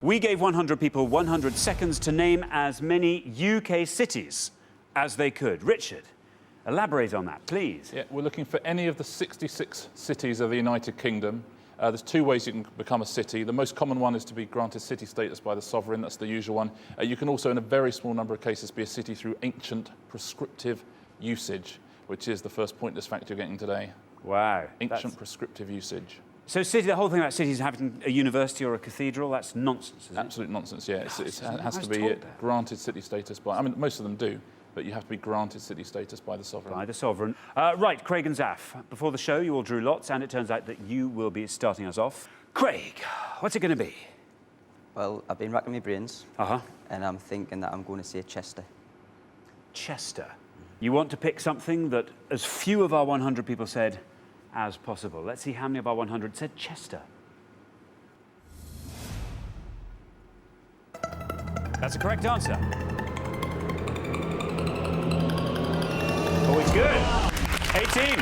We gave 100 people 100 seconds to name as many UK cities as they could. Richard, elaborate on that, please. Yeah, we're looking for any of the 66 cities of the United Kingdom. There's two ways you can become a city. The most common one is to be granted city status by the sovereign. That's the usual one. You can also, in a very small number of cases, be a city through ancient prescriptive usage, which is the first pointless fact you're getting today. Wow. Ancient prescriptive usage. So city, the whole thing about cities having a university or a cathedral, that's nonsense, isn't it? Absolute nonsense, yeah. It has to be granted city status by... I mean, most of them do, but you have to be granted city status by the sovereign. By the sovereign. Right, Craig and Zaf, before the show you all drew lots, and it turns out that you will be starting us off. Craig, what's it going to be? Well, I've been racking my brains, Uh-huh. and I'm thinking that I'm going to say Chester. Chester. You want to pick something that as few of our 100 people said as possible. Let's see how many of our 100 said Chester. That's a correct answer. Always good. 18.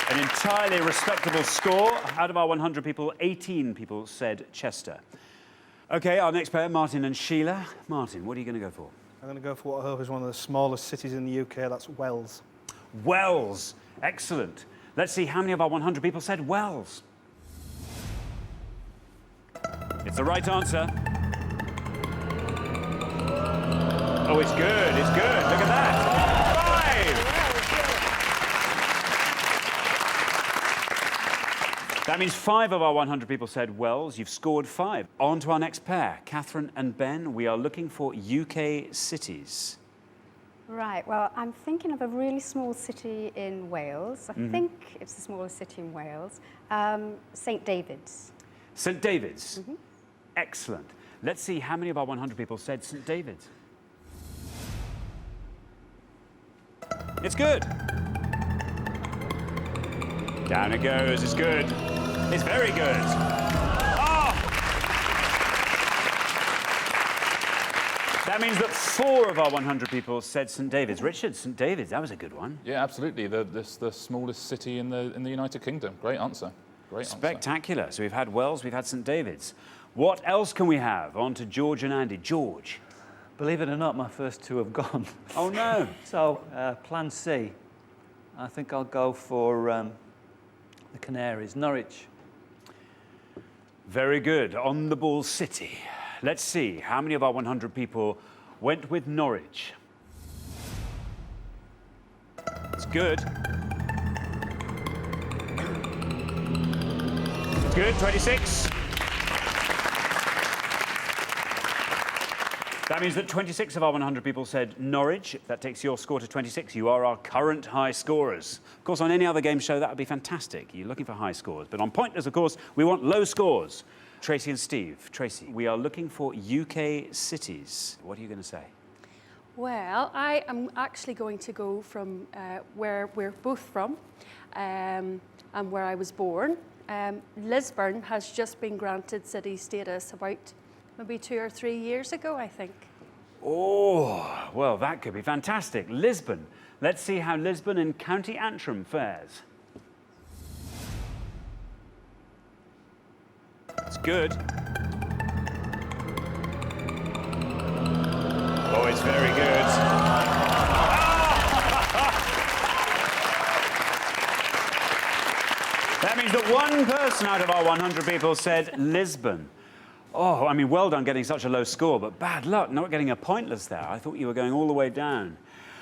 An entirely respectable score. Out of our 100 people, 18 people said Chester. OK, our next pair, Martin and Sheila. Martin, what are you going to go for? I'm going to go for what I hope is one of the smallest cities in the UK, that's Wells. Wells. Excellent. Let's see how many of our 100 people said Wells. It's the right answer. Oh, it's good, it's good. Look at that. 5! That means 5 of our 100 people said Wells. You've scored 5. On to our next pair. Catherine and Ben, we are looking for UK cities. Right, well, I'm thinking of a really small city in Wales. I think it's the smallest city in Wales. St David's. St David's? Excellent. Let's see how many of our 100 people said St David's. It's good. Down it goes. It's good. It's very good. Oh! That means that 4 of our 100 people said St David's. Richard, St David's, that was a good one. Yeah, absolutely. The smallest city in the United Kingdom. Great answer. Great answer. Spectacular. So we've had Wells, we've had St David's. What else can we have? On to George and Andy. George. Believe it or not, my first 2 have gone. Oh, no. So, plan C. I think I'll go for the Canaries, Norwich. Very good. On the ball city. Let's see how many of our 100 people went with Norwich. It's good. It's good, 26. That means that 26 of our 100 people said Norwich. That takes your score to 26. You are our current high scorers. Of course, on any other game show, that would be fantastic. You're looking for high scores. But on Pointless, of course, we want low scores. Tracy and Steve. Tracy, we are looking for UK cities. What are you going to say? Well, I am actually going to go from where we're both from and where I was born. Lisbon has just been granted city status about maybe 2 or 3 years ago, I think. Oh, well, that could be fantastic. Lisbon. Let's see how Lisbon in County Antrim fares. It's good. Oh, it's very good. That means that 1 person out of our 100 people said Lisbon. Oh, I mean, well done getting such a low score, but bad luck not getting a Pointless there. I thought you were going all the way down.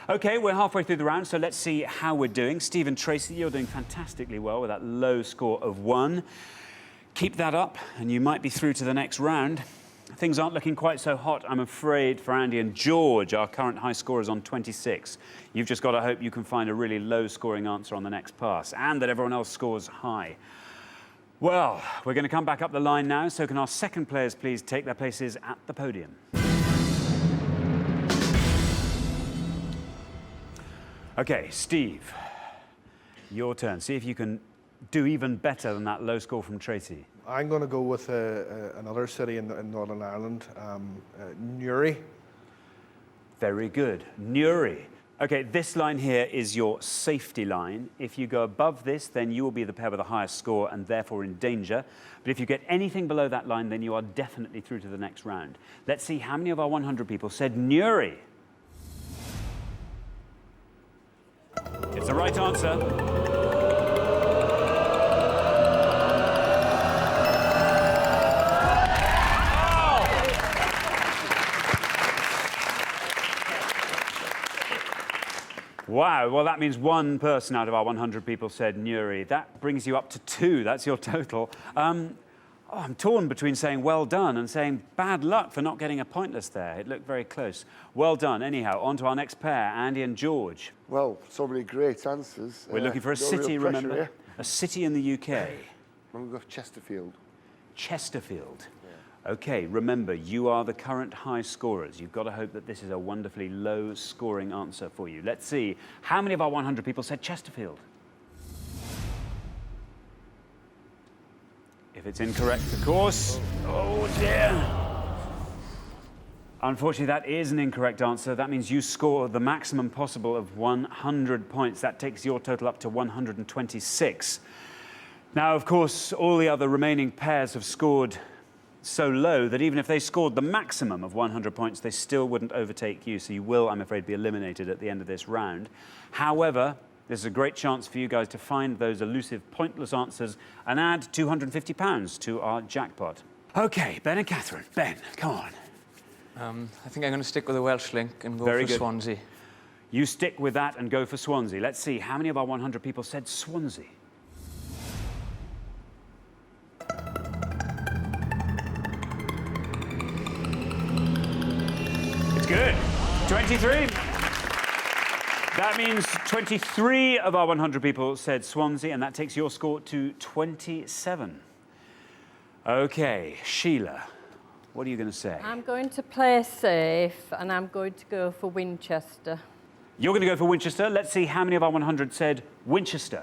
OK, we're halfway through the round, so let's see how we're doing. Steve and Tracy, you're doing fantastically well with that low score of 1. Keep that up, and you might be through to the next round. Things aren't looking quite so hot, I'm afraid, for Andy and George. Our current high score is on 26. You've just got to hope you can find a really low-scoring answer on the next pass, and that everyone else scores high. Well, we're going to come back up the line now, so can our second players please take their places at the podium. OK, Steve, your turn. See if you can do even better than that low score from Tracy. I'm going to go with another city in Northern Ireland, Newry. Very good. Newry. OK, this line here is your safety line. If you go above this, then you will be the pair with the highest score and therefore in danger. But if you get anything below that line, then you are definitely through to the next round. Let's see how many of our 100 people said Newry. It's the right answer. Wow, well, that means one person out of our 100 people said Newry. That brings you up to 2. That's your total. I'm torn between saying well done and saying bad luck for not getting a pointless there. It looked very close. Well done. Anyhow, on to our next pair, Andy and George. Well, so many great answers. We're looking for a no city, real pressure remember? here. A city in the UK. I'm going to go for Chesterfield. Chesterfield. OK, remember, you are the current high scorers. You've got to hope that this is a wonderfully low-scoring answer for you. Let's see. How many of our 100 people said Chesterfield? If it's incorrect, of course. Oh, dear. Unfortunately, that is an incorrect answer. That means you score the maximum possible of 100 points. That takes your total up to 126. Now, of course, all the other remaining pairs have scored so low that even if they scored the maximum of 100 points, they still wouldn't overtake you. So you will, I'm afraid, be eliminated at the end of this round. However, this is a great chance for you guys to find those elusive, pointless answers and add £250 to our jackpot. OK, Ben and Catherine. Ben, come on. I think I'm going to stick with the Welsh link and go Very for good. Swansea. You stick with that and go for Swansea. Let's see, how many of our 100 people said Swansea? Good. 23. That means 23 of our 100 people said Swansea, and that takes your score to 27. OK, Sheila, what are you going to say? I'm going to play safe, and I'm going to go for Winchester. You're going to go for Winchester. Let's see how many of our 100 said Winchester.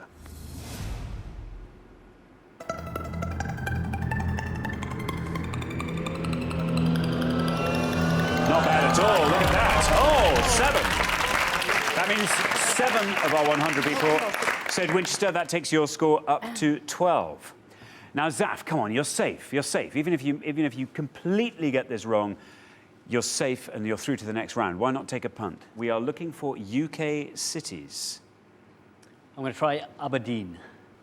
Not bad at all. Look at that. Oh, 7. That means 7 of our 100 people said Winchester. That takes your score up to 12. Now, Zaf, come on, you're safe. You're safe. Even if you completely get this wrong, you're safe and you're through to the next round. Why not take a punt? We are looking for UK cities. I'm going to try Aberdeen.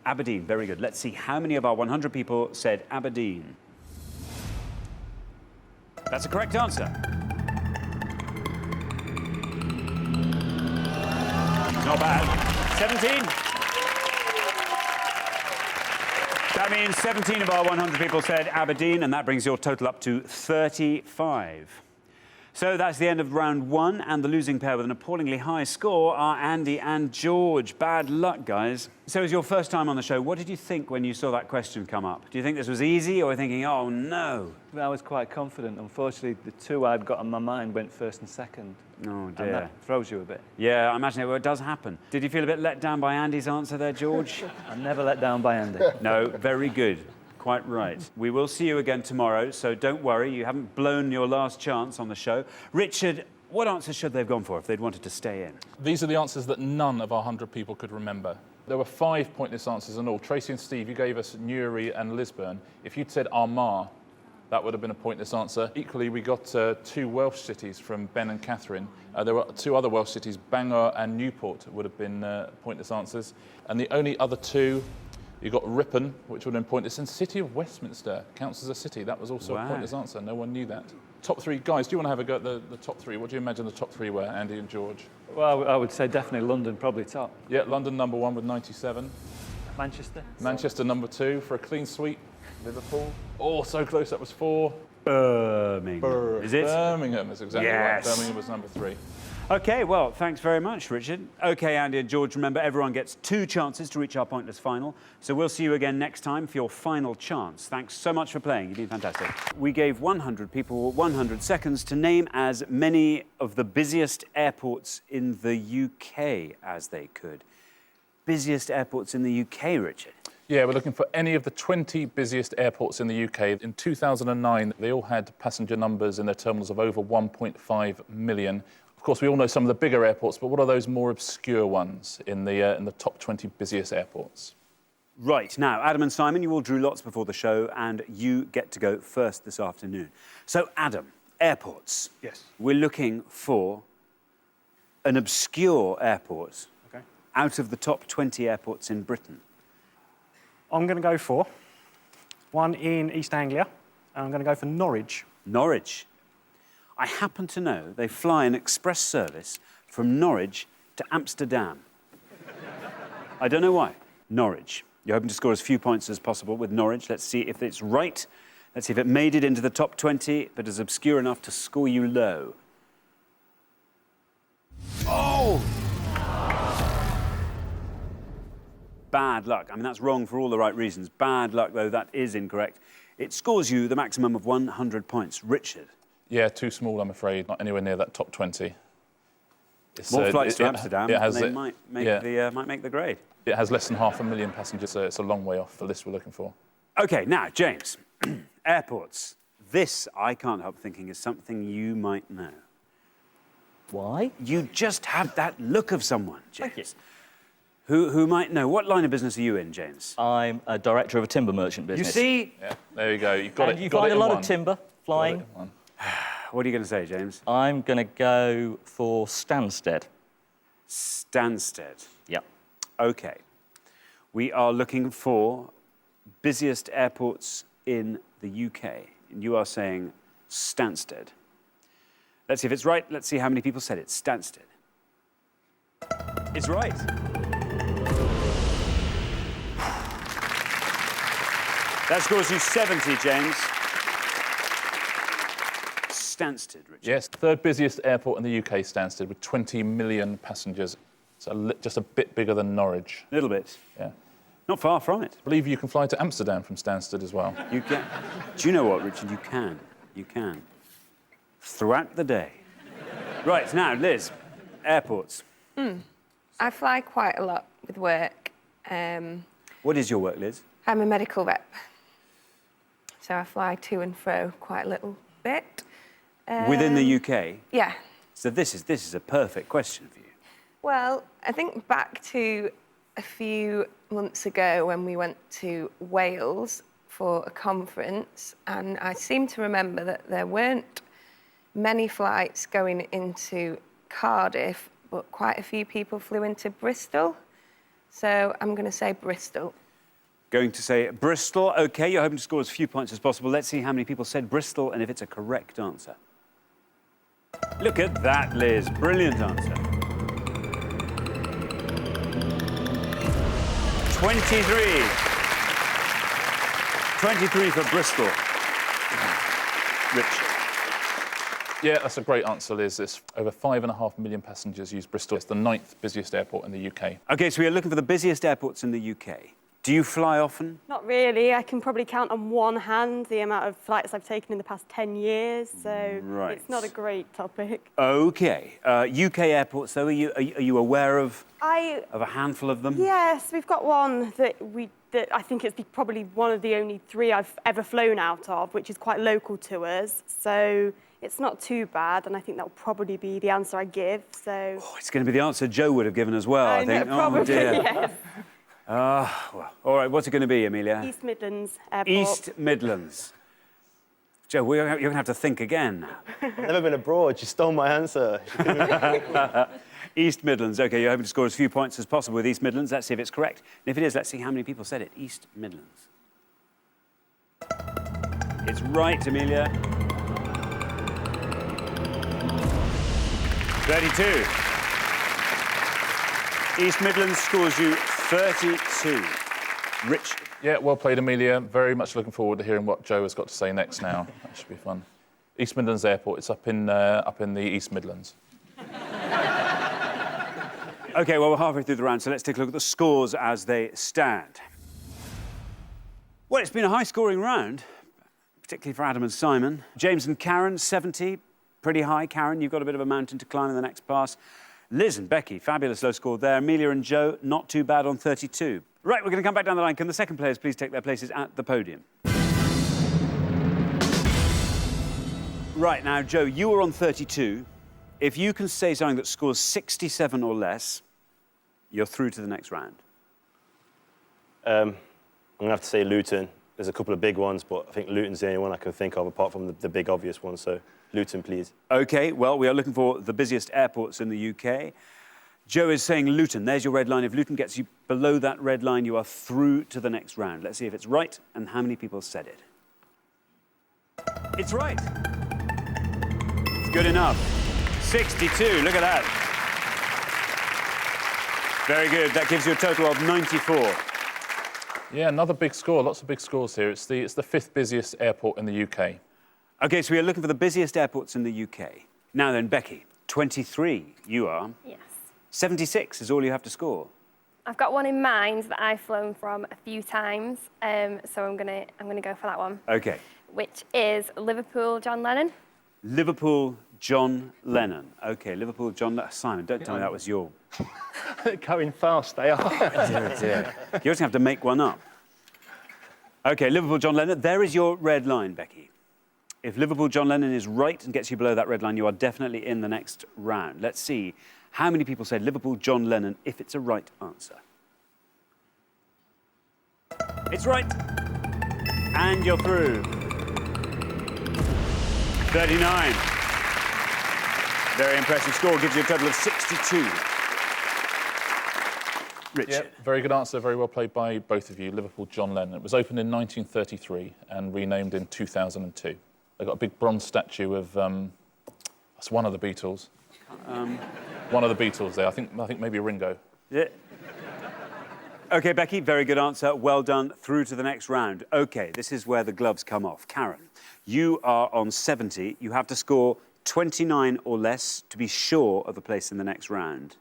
Aberdeen, very good. Let's see how many of our 100 people said Aberdeen. That's a correct answer. Not bad. 17. That means 17 of our 100 people said Aberdeen, and that brings your total up to 35. So that's the end of round 1, and the losing pair with an appallingly high score are Andy and George. Bad luck, guys. So it was your first time on the show. What did you think when you saw that question come up? Do you think this was easy, or were you thinking, oh, no? I was quite confident. Unfortunately, the two I'd got on my mind went first and second. Oh, dear. And that throws you a bit. Yeah, I imagine it does happen. Did you feel a bit let down by Andy's answer there, George? I'm never let down by Andy. No, very good. Quite right. We will see you again tomorrow, so don't worry. You haven't blown your last chance on the show. Richard, what answers should they have gone for if they'd wanted to stay in? These are the answers that none of our 100 people could remember. There were 5 pointless answers in all. Tracy and Steve, you gave us Newry and Lisburn. If you'd said Armagh, that would have been a pointless answer. Equally, we got 2 Welsh cities from Ben and Catherine. There were 2 other Welsh cities, Bangor and Newport, would have been pointless answers. And the only other 2, you got Ripon, which would have been pointless, and City of Westminster counts as a city. That was also a pointless answer. No one knew that. Top 3, guys, do you want to have a go at the top 3? What do you imagine the top 3 were, Andy and George? Well, I would say definitely London, probably top. Yeah, London number 1 with 97. Manchester? Manchester number 2 for a clean sweep. Liverpool. Oh, so close, that was 4. Birmingham. Is it? Birmingham is exactly right. Yes. Birmingham was number 3. OK, well, thanks very much, Richard. OK, Andy and George, remember, everyone gets 2 chances to reach our pointless final. So we'll see you again next time for your final chance. Thanks so much for playing. You've been fantastic. We gave 100 people 100 seconds to name as many of the busiest airports in the UK as they could. Busiest airports in the UK, Richard? Yeah, we're looking for any of the 20 busiest airports in the UK. In 2009, they all had passenger numbers in their terminals of over 1.5 million. Of course, we all know some of the bigger airports, but what are those more obscure ones in the top 20 busiest airports? Right, now, Adam and Simon, you all drew lots before the show, and you get to go first this afternoon. So, Adam, airports. Yes. We're looking for an obscure airport out of the top 20 airports in Britain. I'm going to go for one in East Anglia, and I'm going to go for Norwich. Norwich. I happen to know they fly an express service from Norwich to Amsterdam. I don't know why. Norwich. You're hoping to score as few points as possible with Norwich. Let's see if it's right. Let's see if it made it into the top 20, but is obscure enough to score you low. Oh! Bad luck. I mean, that's wrong for all the right reasons. Bad luck, though, that is incorrect. It scores you the maximum of 100 points. Richard. Yeah, too small, I'm afraid. Not anywhere near that top 20. More flights to Amsterdam, they might make the grade. It has less than 500,000 passengers, so it's a long way off the list we're looking for. OK, now, James, airports. This, I can't help thinking, is something you might know. Why? You just have that look of someone, James. Thank you. Who might know. What line of business are you in, James? I'm a director of a timber merchant business. You see? Yeah, there you go. You've got and it. you got find it a lot in of timber flying. What are you going to say, James? I'm going to go for Stansted. Stansted. Yep. OK. We are looking for busiest airports in the UK. And you are saying Stansted. Let's see if it's right. Let's see how many people said it. Stansted. It's right. That scores you 70, James. Stansted, Richard. Yes, third busiest airport in the UK, Stansted, with 20 million passengers. So just a bit bigger than Norwich. A little bit. Yeah. Not far from it. I believe you can fly to Amsterdam from Stansted as well. You can. Do you know what, Richard? You can. You can. Throughout the day. Right, now, Liz, airports. I fly quite a lot with work. What is your work, Liz? I'm a medical rep. So I fly to and fro quite a little bit. Within the UK? Yeah. So this is a perfect question for you. Well, I think back to a few months ago when we went to Wales for a conference, and I seem to remember that there weren't many flights going into Cardiff, but quite a few people flew into Bristol. So I'm going to say Bristol. Going to say Bristol. OK, you're hoping to score as few points as possible. Let's see how many people said Bristol and if it's a correct answer. Look at that, Liz. Brilliant answer. 23. 23 for Bristol. Rich. Yeah, that's a great answer, Liz. It's over 5.5 million passengers use Bristol. It's the 9th busiest airport in the UK. OK, so we are looking for the busiest airports in the UK. Do you fly often? Not really. I can probably count on one hand the amount of flights I've taken in the past 10 years, so it's not a great topic. OK. UK airports, though, are you aware of a handful of them? Yes, we've got one that I think it's probably one of the only 3 I've ever flown out of, which is quite local to us. So it's not too bad, and I think that will probably be the answer I give. So it's going to be the answer Joe would have given as well, I think. Probably, oh, dear. yes. Well, all right, what's it going to be, Amelia? East Midlands Airport. East Midlands. Joe, you're going to have to think again. I've never been abroad. You stole my answer. East Midlands. OK, you're hoping to score as few points as possible with East Midlands. Let's see if it's correct. And if it is, let's see how many people said it. East Midlands. It's right, Amelia. 32. East Midlands scores you 32. Rich. Yeah, well played, Amelia. Very much looking forward to hearing what Joe has got to say next now. That should be fun. East Midlands Airport, it's up in the East Midlands. OK, well, we're halfway through the round, so let's take a look at the scores as they stand. Well, it's been a high-scoring round, particularly for Adam and Simon. James and Karen, 70. Pretty high. Karen, you've got a bit of a mountain to climb in the next pass. Liz and Becky, fabulous low score there. Amelia and Joe, not too bad on 32. Right, we're going to come back down the line. Can the second players please take their places at the podium? Right, now, Joe, you were on 32. If you can say something that scores 67 or less, you're through to the next round. I'm going to have to say Luton. There's a couple of big ones, but I think Luton's the only one I can think of apart from the big obvious one. So Luton, please. OK, well, we are looking for the busiest airports in the UK. Joe is saying Luton. There's your red line. If Luton gets you below that red line, you are through to the next round. Let's see if it's right and how many people said it. It's right. It's good enough. 62, look at that. Very good. That gives you a total of 94. Yeah, another big score. Lots of big scores here. It's the fifth busiest airport in the UK. OK, so we are looking for the busiest airports in the UK. Now then, Becky, 23 you are. Yes. 76 is all you have to score. I've got one in mind that I've flown from a few times, so I'm gonna go for that one. OK. Which is Liverpool, John Lennon. Liverpool, John Lennon. OK, Liverpool, John Lennon. Simon, don't tell me that was your... Going fast, they are. Dear, dear. You're just going to have to make one up. OK, Liverpool, John Lennon. There is your red line, Becky. If Liverpool, John Lennon is right and gets you below that red line, you are definitely in the next round. Let's see how many people said Liverpool, John Lennon, if it's a right answer. It's right. And you're through. 39. Very impressive score. Gives you a total of 62. Richard. Yep, very good answer. Very well played by both of you. Liverpool, John Lennon. It was opened in 1933 and renamed in 2002. They've got a big bronze statue of... that's one of the Beatles. One of the Beatles there. I think maybe Ringo. Yeah. OK, Becky, very good answer. Well done. Through to the next round. OK, this is where the gloves come off. Karen, you are on 70. You have to score 29 or less to be sure of a place in the next round.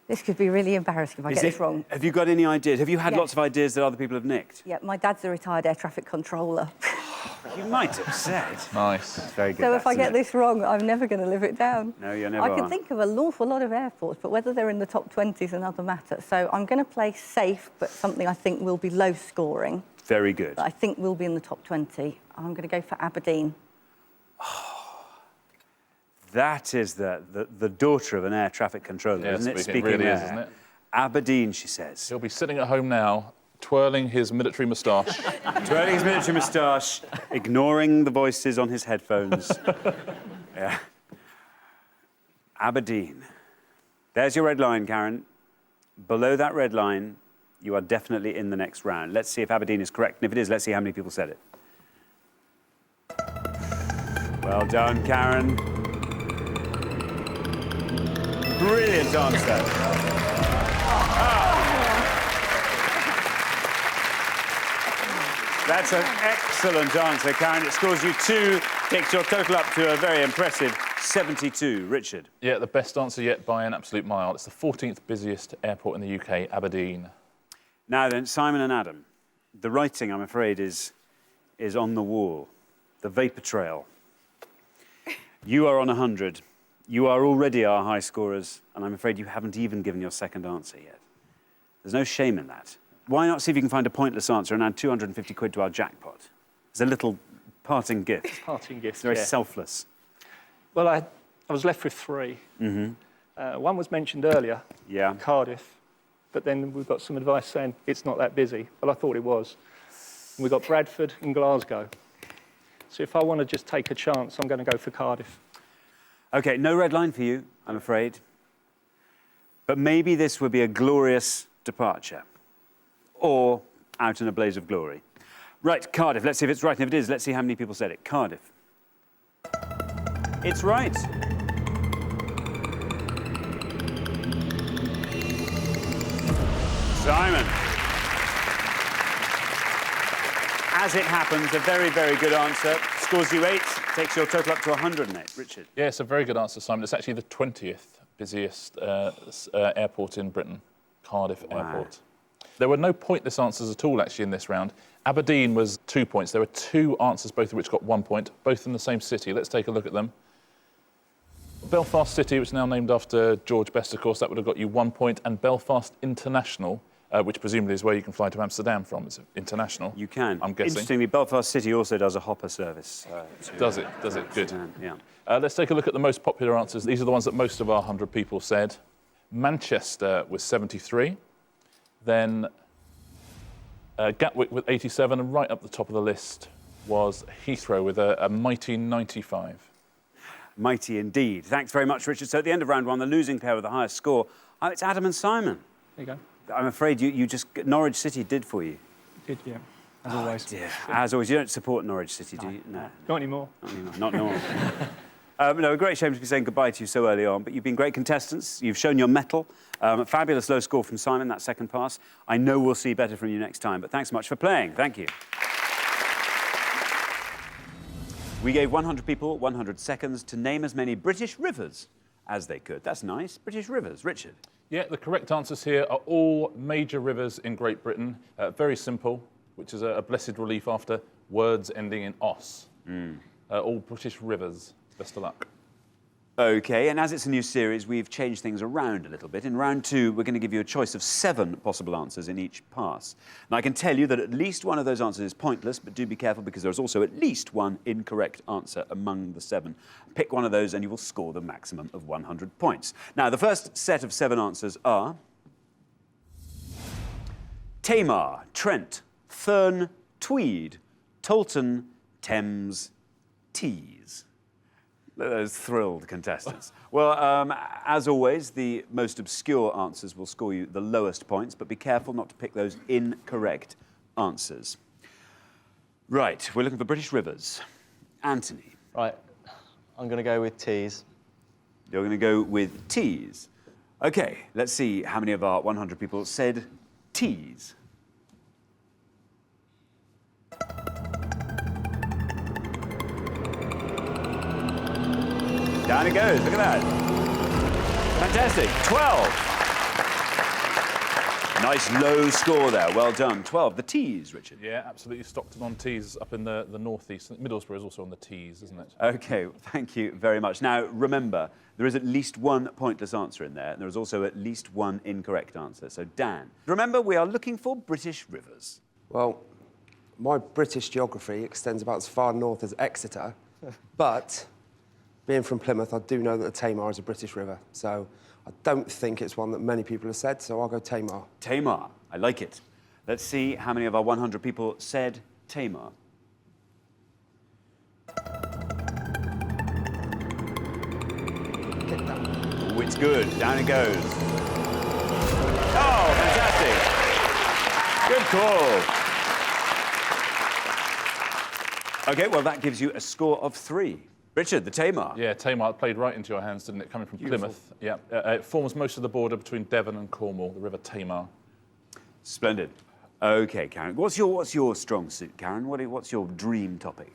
This could be really embarrassing if I get this wrong. Have you got any ideas? Have you had lots of ideas that other people have nicked? Yeah, my dad's a retired air traffic controller. You might have said. Nice. That's very good. So if I get this wrong, I'm never going to live it down. No, you're never I can think of an awful lot of airports, but whether they're in the top 20 is another matter. So I'm going to play safe, but something I think will be low scoring. Very good. But I think will be in the top 20. I'm going to go for Aberdeen. That is the daughter of an air traffic controller, isn't it? Speaking really is, isn't it? Aberdeen, she says. He'll be sitting at home now, twirling his military moustache. Twirling his military moustache, ignoring the voices on his headphones. Yeah. Aberdeen. There's your red line, Karen. Below that red line, you are definitely in the next round. Let's see if Aberdeen is correct. And if it is, let's see how many people said it. Well done, Karen. Brilliant answer. That's an excellent answer, Karen. It scores you 2, takes your total up to a very impressive 72. Richard. Yeah, the best answer yet by an absolute mile. It's the 14th busiest airport in the UK, Aberdeen. Now then, Simon and Adam, the writing, I'm afraid, is on the wall. The vapour trail. You are on 100. You are already our high scorers, and I'm afraid you haven't even given your second answer yet. There's no shame in that. Why not see if you can find a pointless answer and add 250 quid to our jackpot? It's a little parting gift. Parting gift, It's very selfless. Well, I was left with 3. One was mentioned earlier, Cardiff, but then we've got some advice saying it's not that busy. Well, I thought it was. And we've got Bradford and Glasgow. So if I want to just take a chance, I'm going to go for Cardiff. OK, no red line for you, I'm afraid. But maybe this would be a glorious departure. Or out in a blaze of glory. Right, Cardiff. Let's see if it's right. And if it is, let's see how many people said it. Cardiff. It's right. Simon. As it happens, a very, very good answer. Scores you 8, takes your total up to 108. Richard. Yeah, it's a very good answer, Simon. It's actually the 20th busiest airport in Britain, Cardiff Airport. There were no pointless answers at all, actually, in this round. Aberdeen was 2 points. There were 2 answers, both of which got 1 point, both in the same city. Let's take a look at them. Belfast City, which is now named after George Best, of course, that would have got you 1 point, and Belfast International, which presumably is where you can fly to Amsterdam from. It's international. You can. I'm guessing. Interestingly, Belfast City also does a hopper service. Does it? Good. Yeah. Let's take a look at the most popular answers. These are the ones that most of our 100 people said. Manchester with 73. Then Gatwick with 87. And right up the top of the list was Heathrow with a mighty 95. Mighty indeed. Thanks very much, Richard. So at the end of round one, the losing pair with the highest score, it's Adam and Simon. There you go. I'm afraid you just... Norwich City did for you. Did, yeah. As always. Dear. As always. You don't support Norwich City, do you? No. Not anymore. Not anymore. Not normal. No, a great shame to be saying goodbye to you so early on, but you've been great contestants. You've shown your mettle. Fabulous low score from Simon, that second pass. I know we'll see better from you next time, but thanks so much for playing. Thank you. We gave 100 people 100 seconds to name as many British rivers as they could. That's nice. British rivers. Richard? Yeah, the correct answers here are all major rivers in Great Britain. Very simple, which is a blessed relief after words ending in os. All British rivers. Best of luck. OK, and as it's a new series, we've changed things around a little bit. In round two, we're going to give you a choice of 7 possible answers in each pass. Now, I can tell you that at least one of those answers is pointless, but do be careful because there's also at least one incorrect answer among the 7. Pick one of those and you will score the maximum of 100 points. Now, the first set of 7 answers are Tamar, Trent, Thurn, Tweed, Tolton, Thames, Tees. Those thrilled contestants. Well, as always, the most obscure answers will score you the lowest points, but be careful not to pick those incorrect answers. Right, we're looking for British rivers. Anthony. Right, I'm going to go with Tees. You're going to go with Tees. OK, let's see how many of our 100 people said Tees. Down it goes, look at that. Fantastic, 12. Nice low score there, well done. 12, the Tees, Richard. Yeah, absolutely. Stockton on Tees up in the northeast. Middlesbrough is also on the Tees, isn't it? OK, thank you very much. Now, remember, there is at least one pointless answer in there, and there is also at least one incorrect answer. So, Dan, remember, we are looking for British rivers. Well, my British geography extends about as far north as Exeter, but being from Plymouth, I do know that the Tamar is a British river, so I don't think it's one that many people have said, so I'll go Tamar. Tamar, I like it. Let's see how many of our 100 people said Tamar. Oh, it's good. Down it goes. Oh, fantastic. Good call. OK, well, that gives you a score of 3. Richard, the Tamar. Yeah, Tamar played right into your hands, didn't it? Coming from Plymouth. Yeah, it forms most of the border between Devon and Cornwall, the River Tamar. Splendid. OK, Karen. What's your strong suit, Karen? What's your dream topic?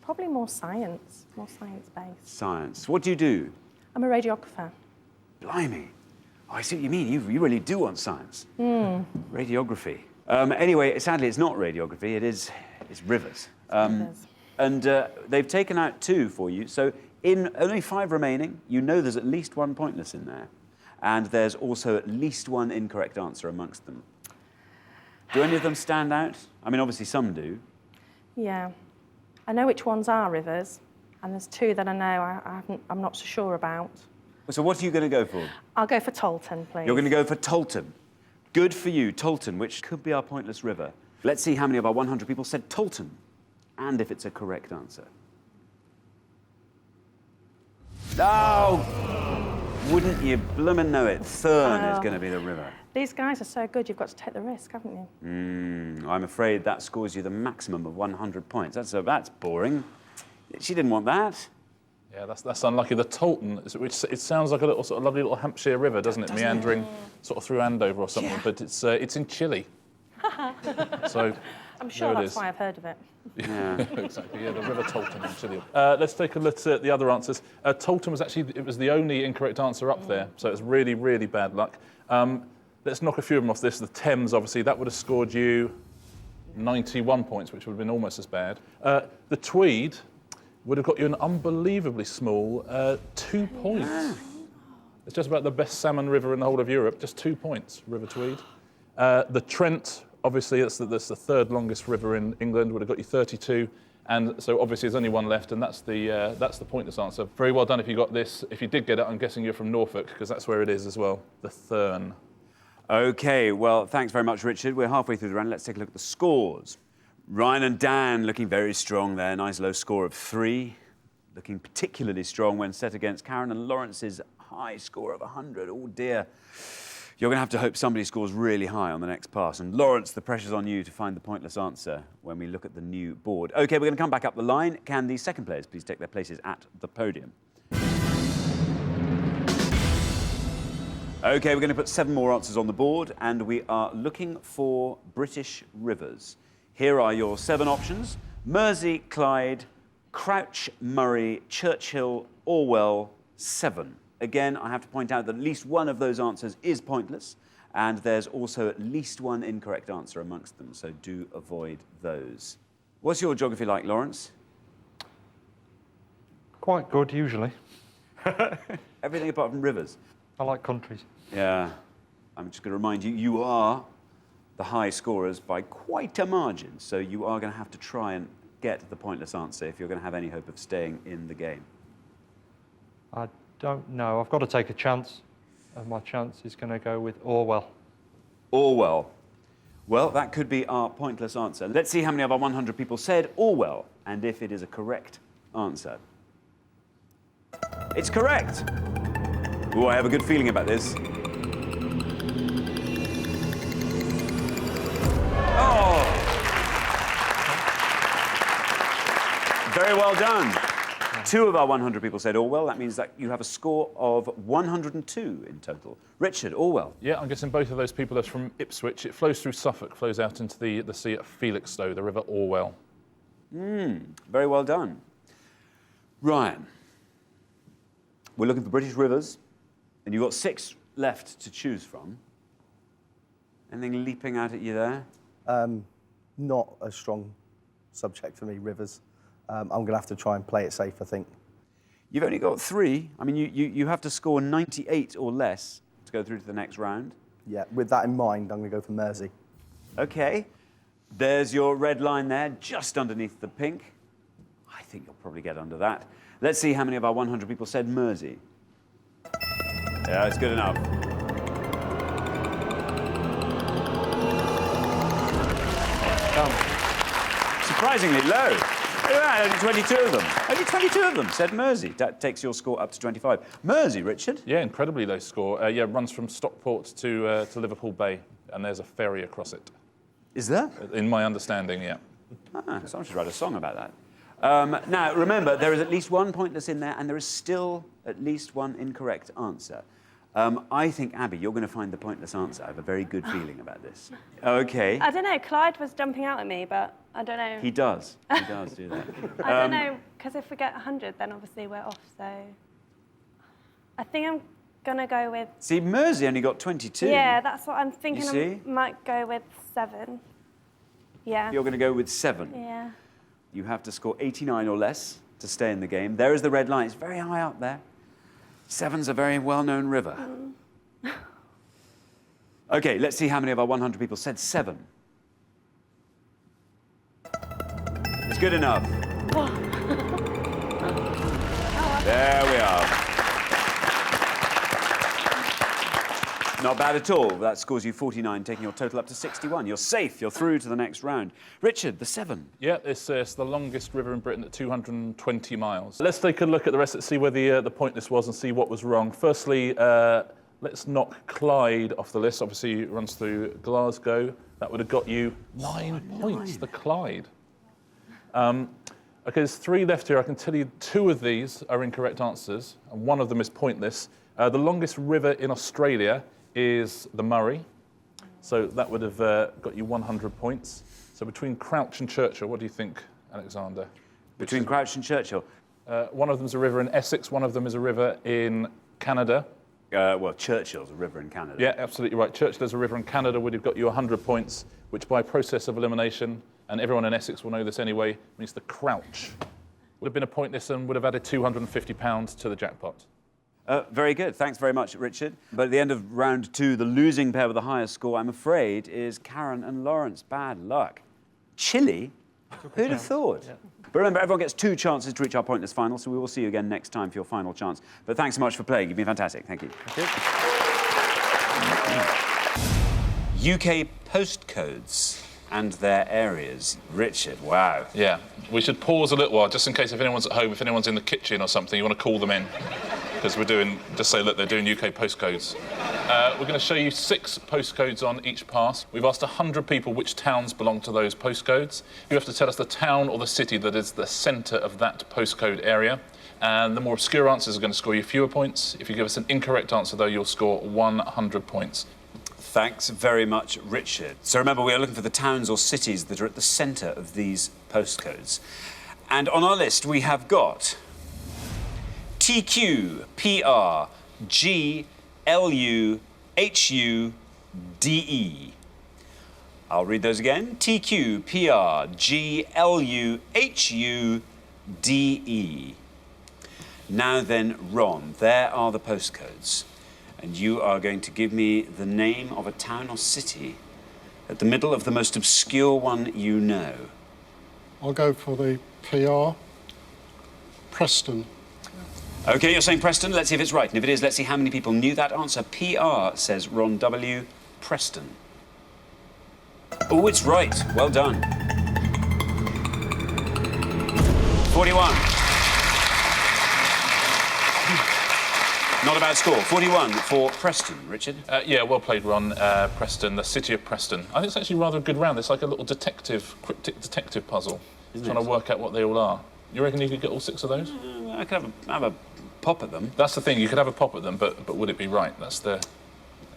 Probably more science, more science-based. Science. What do you do? I'm a radiographer. Blimey. Oh, I see what you mean. You really do want science. Radiography. Anyway, sadly, it's not radiography. It's rivers. And they've taken out 2 for you. So in only 5 remaining, you know there's at least one pointless in there. And there's also at least one incorrect answer amongst them. Do any of them stand out? I mean, obviously some do. Yeah. I know which ones are rivers, and there's 2 that I know I'm not so sure about. So what are you going to go for? I'll go for Tolton, please. You're going to go for Tolton. Good for you, Tolton, which could be our pointless river. Let's see how many of our 100 people said Tolton, and if it's a correct answer. Oh! Wouldn't you bloomin' know it? Thurn is going to be the river. These guys are so good, you've got to take the risk, haven't you? I'm afraid that scores you the maximum of 100 points. That's boring. She didn't want that. Yeah, that's unlucky. The Tolton, which it sounds like a little sort of lovely little Hampshire river, doesn't it? Meandering sort of through Andover or something, but it's in Chile. So I'm sure that's why I've heard of it. Yeah, exactly. Yeah, the River Tolton in Chile. Let's take a look at the other answers. Tolton was actually the only incorrect answer up there, so it's really, really bad luck. Let's knock a few of them off this. The Thames, obviously, that would have scored you 91 points, which would have been almost as bad. The Tweed would have got you an unbelievably small 2 points. It's just about the best salmon river in the whole of Europe, just 2 points, River Tweed. The Trent, obviously, that's the third longest river in England, would have got you 32. And so obviously there's only one left, and that's the pointless answer. Very well done if you got this. If you did get it, I'm guessing you're from Norfolk, because that's where it is as well, the Thurn. OK, well, thanks very much, Richard. We're halfway through the round. Let's take a look at the scores. Ryan and Dan looking very strong there. Nice low score of 3. Looking particularly strong when set against Karen and Lawrence's high score of 100. Oh, dear. You're going to have to hope somebody scores really high on the next pass. And Lawrence, the pressure's on you to find the pointless answer when we look at the new board. OK, we're going to come back up the line. Can the second players please take their places at the podium? OK, we're going to put 7 more answers on the board, and we are looking for British rivers. Here are your 7 options: Mersey, Clyde, Crouch, Murray, Churchill, Orwell, Severn. Again, I have to point out that at least one of those answers is pointless, and there's also at least one incorrect answer amongst them, so do avoid those. What's your geography like, Lawrence? Quite good, usually. Everything apart from rivers. I like countries. Yeah. I'm just going to remind you, you are the high scorers by quite a margin, so you are going to have to try and get the pointless answer if you're going to have any hope of staying in the game. I don't know. I've got to take a chance, and my chance is going to go with Orwell. Orwell. Well, that could be our pointless answer. Let's see how many of our 100 people said Orwell, and if it is a correct answer. It's correct. Oh, I have a good feeling about this. Oh! Very well done. 2 of our 100 people said Orwell. That means that you have a score of 102 in total. Richard, Orwell. Yeah, I'm guessing both of those people are from Ipswich. It flows through Suffolk, flows out into the sea at Felixstowe, the River Orwell. Very well done. Ryan, we're looking for British rivers, and you've got 6 left to choose from. Anything leaping out at you there? Not a strong subject for me, rivers. I'm going to have to try and play it safe, I think. You've only got 3. I mean, you have to score 98 or less to go through to the next round. Yeah, with that in mind, I'm going to go for Mersey. OK. There's your red line there, just underneath the pink. I think you'll probably get under that. Let's see how many of our 100 people said Mersey. Yeah, it's good enough. Surprisingly low. Look at that, only 22 of them. Only 22 of them said Mersey. That takes your score up to 25. Mersey, Richard? Yeah, incredibly low score. Yeah, runs from Stockport to Liverpool Bay, and there's a ferry across it. Is there? In my understanding, yeah. Someone should write a song about that. Now, remember, there is at least one pointless in there, and there is still at least one incorrect answer. I think, Abby, you're going to find the pointless answer. I have a very good feeling about this. OK. I don't know. Clyde was jumping out at me, but I don't know. He does. He does do that. I don't know, because if we get 100, then obviously we're off, so... I think I'm going to go with... See, Mersey only got 22. Yeah, that's what I'm thinking. You see? I might go with 7. Yeah. You're going to go with 7. Yeah. You have to score 89 or less to stay in the game. There is the red line. It's very high up there. 7's a very well-known river. OK, let's see how many of our 100 people said 7. It's good enough. There we are. Not bad at all. That scores you 49, taking your total up to 61. You're safe. You're through to the next round. Richard, the 7. Yeah, it's the longest river in Britain at 220 miles. Let's take a look at the rest and see where the pointless was and see what was wrong. Firstly, let's knock Clyde off the list. Obviously, it runs through Glasgow. That would have got you 9 points, the Clyde. OK, there's 3 left here. I can tell you 2 of these are incorrect answers, and 1 of them is pointless. The longest river in Australia is the Murray. So that would have got you 100 points. So between Crouch and Churchill, what do you think, Alexander? Between Crouch and Churchill? One of them is a river in Essex, one of them is a river in Canada. Well, Churchill's a river in Canada. Yeah, absolutely right. Churchill is a river in Canada, would have got you 100 points, which by process of elimination, and everyone in Essex will know this anyway, means the Crouch would have been a pointless and would have added £250 to the jackpot. Very good. Thanks very much, Richard. But at the end of round 2, the losing pair with the highest score, I'm afraid, is Karen and Lawrence. Bad luck. Chile? Who'd have thought? Yeah. But remember, everyone gets 2 chances to reach our pointless final, so we will see you again next time for your final chance. But thanks so much for playing. You've been fantastic. Thank you. UK postcodes and their areas. Richard, wow. Yeah. We should pause a little while, just in case if anyone's at home, if anyone's in the kitchen or something, you want to call them in. Because just say, look, they're doing UK postcodes. We're going to show you 6 postcodes on each pass. We've asked 100 people which towns belong to those postcodes. You have to tell us the town or the city that is the centre of that postcode area. And the more obscure answers are going to score you fewer points. If you give us an incorrect answer, though, you'll score 100 points. Thanks very much, Richard. So remember, we are looking for the towns or cities that are at the centre of these postcodes. And on our list, we have got TQ, PR, G, LU, HU, DE. I'll read those again. TQ, PR, G, LU, HU, DE. Now then, Ron, there are the postcodes. And you are going to give me the name of a town or city at the middle of the most obscure one you know. I'll go for the PR. Preston. OK, you're saying Preston. Let's see if it's right. And if it is, let's see how many people knew that answer. PR, says Ron W. Preston. Oh, it's right. Well done. 41. Not a bad score. 41 for Preston. Richard? Yeah, well played, Ron. Preston, the city of Preston. I think it's actually rather a good round. It's like a little cryptic detective puzzle. Trying to work out what they all are. You reckon you could get all 6 of those? I could have a pop at them. That's the thing. You could have a pop at them, but would it be right? That's the...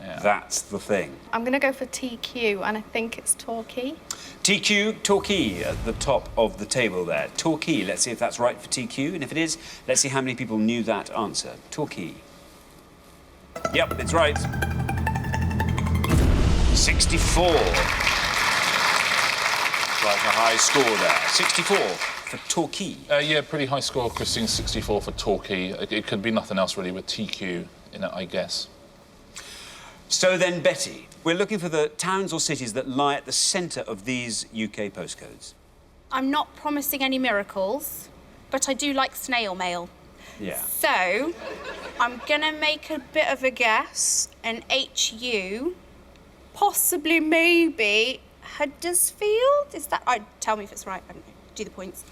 Yeah. That's the thing. I'm going to go for TQ, and I think it's Torquay. TQ, Torquay, at the top of the table there. Torquay, let's see if that's right for TQ. And if it is, let's see how many people knew that answer. Torquay. Yep, it's right. 64. Quite a high score there. 64 for Torquay. Yeah, pretty high score, Christine. 64 for Torquay. It could be nothing else really with TQ in it, I guess. So then, Betty, we're looking for the towns or cities that lie at the centre of these UK postcodes. I'm not promising any miracles, but I do like snail mail. Yeah. So, I'm gonna make a bit of a guess, an HU, possibly, maybe, Huddersfield? Is that... tell me if it's right, I don't know. Do the points.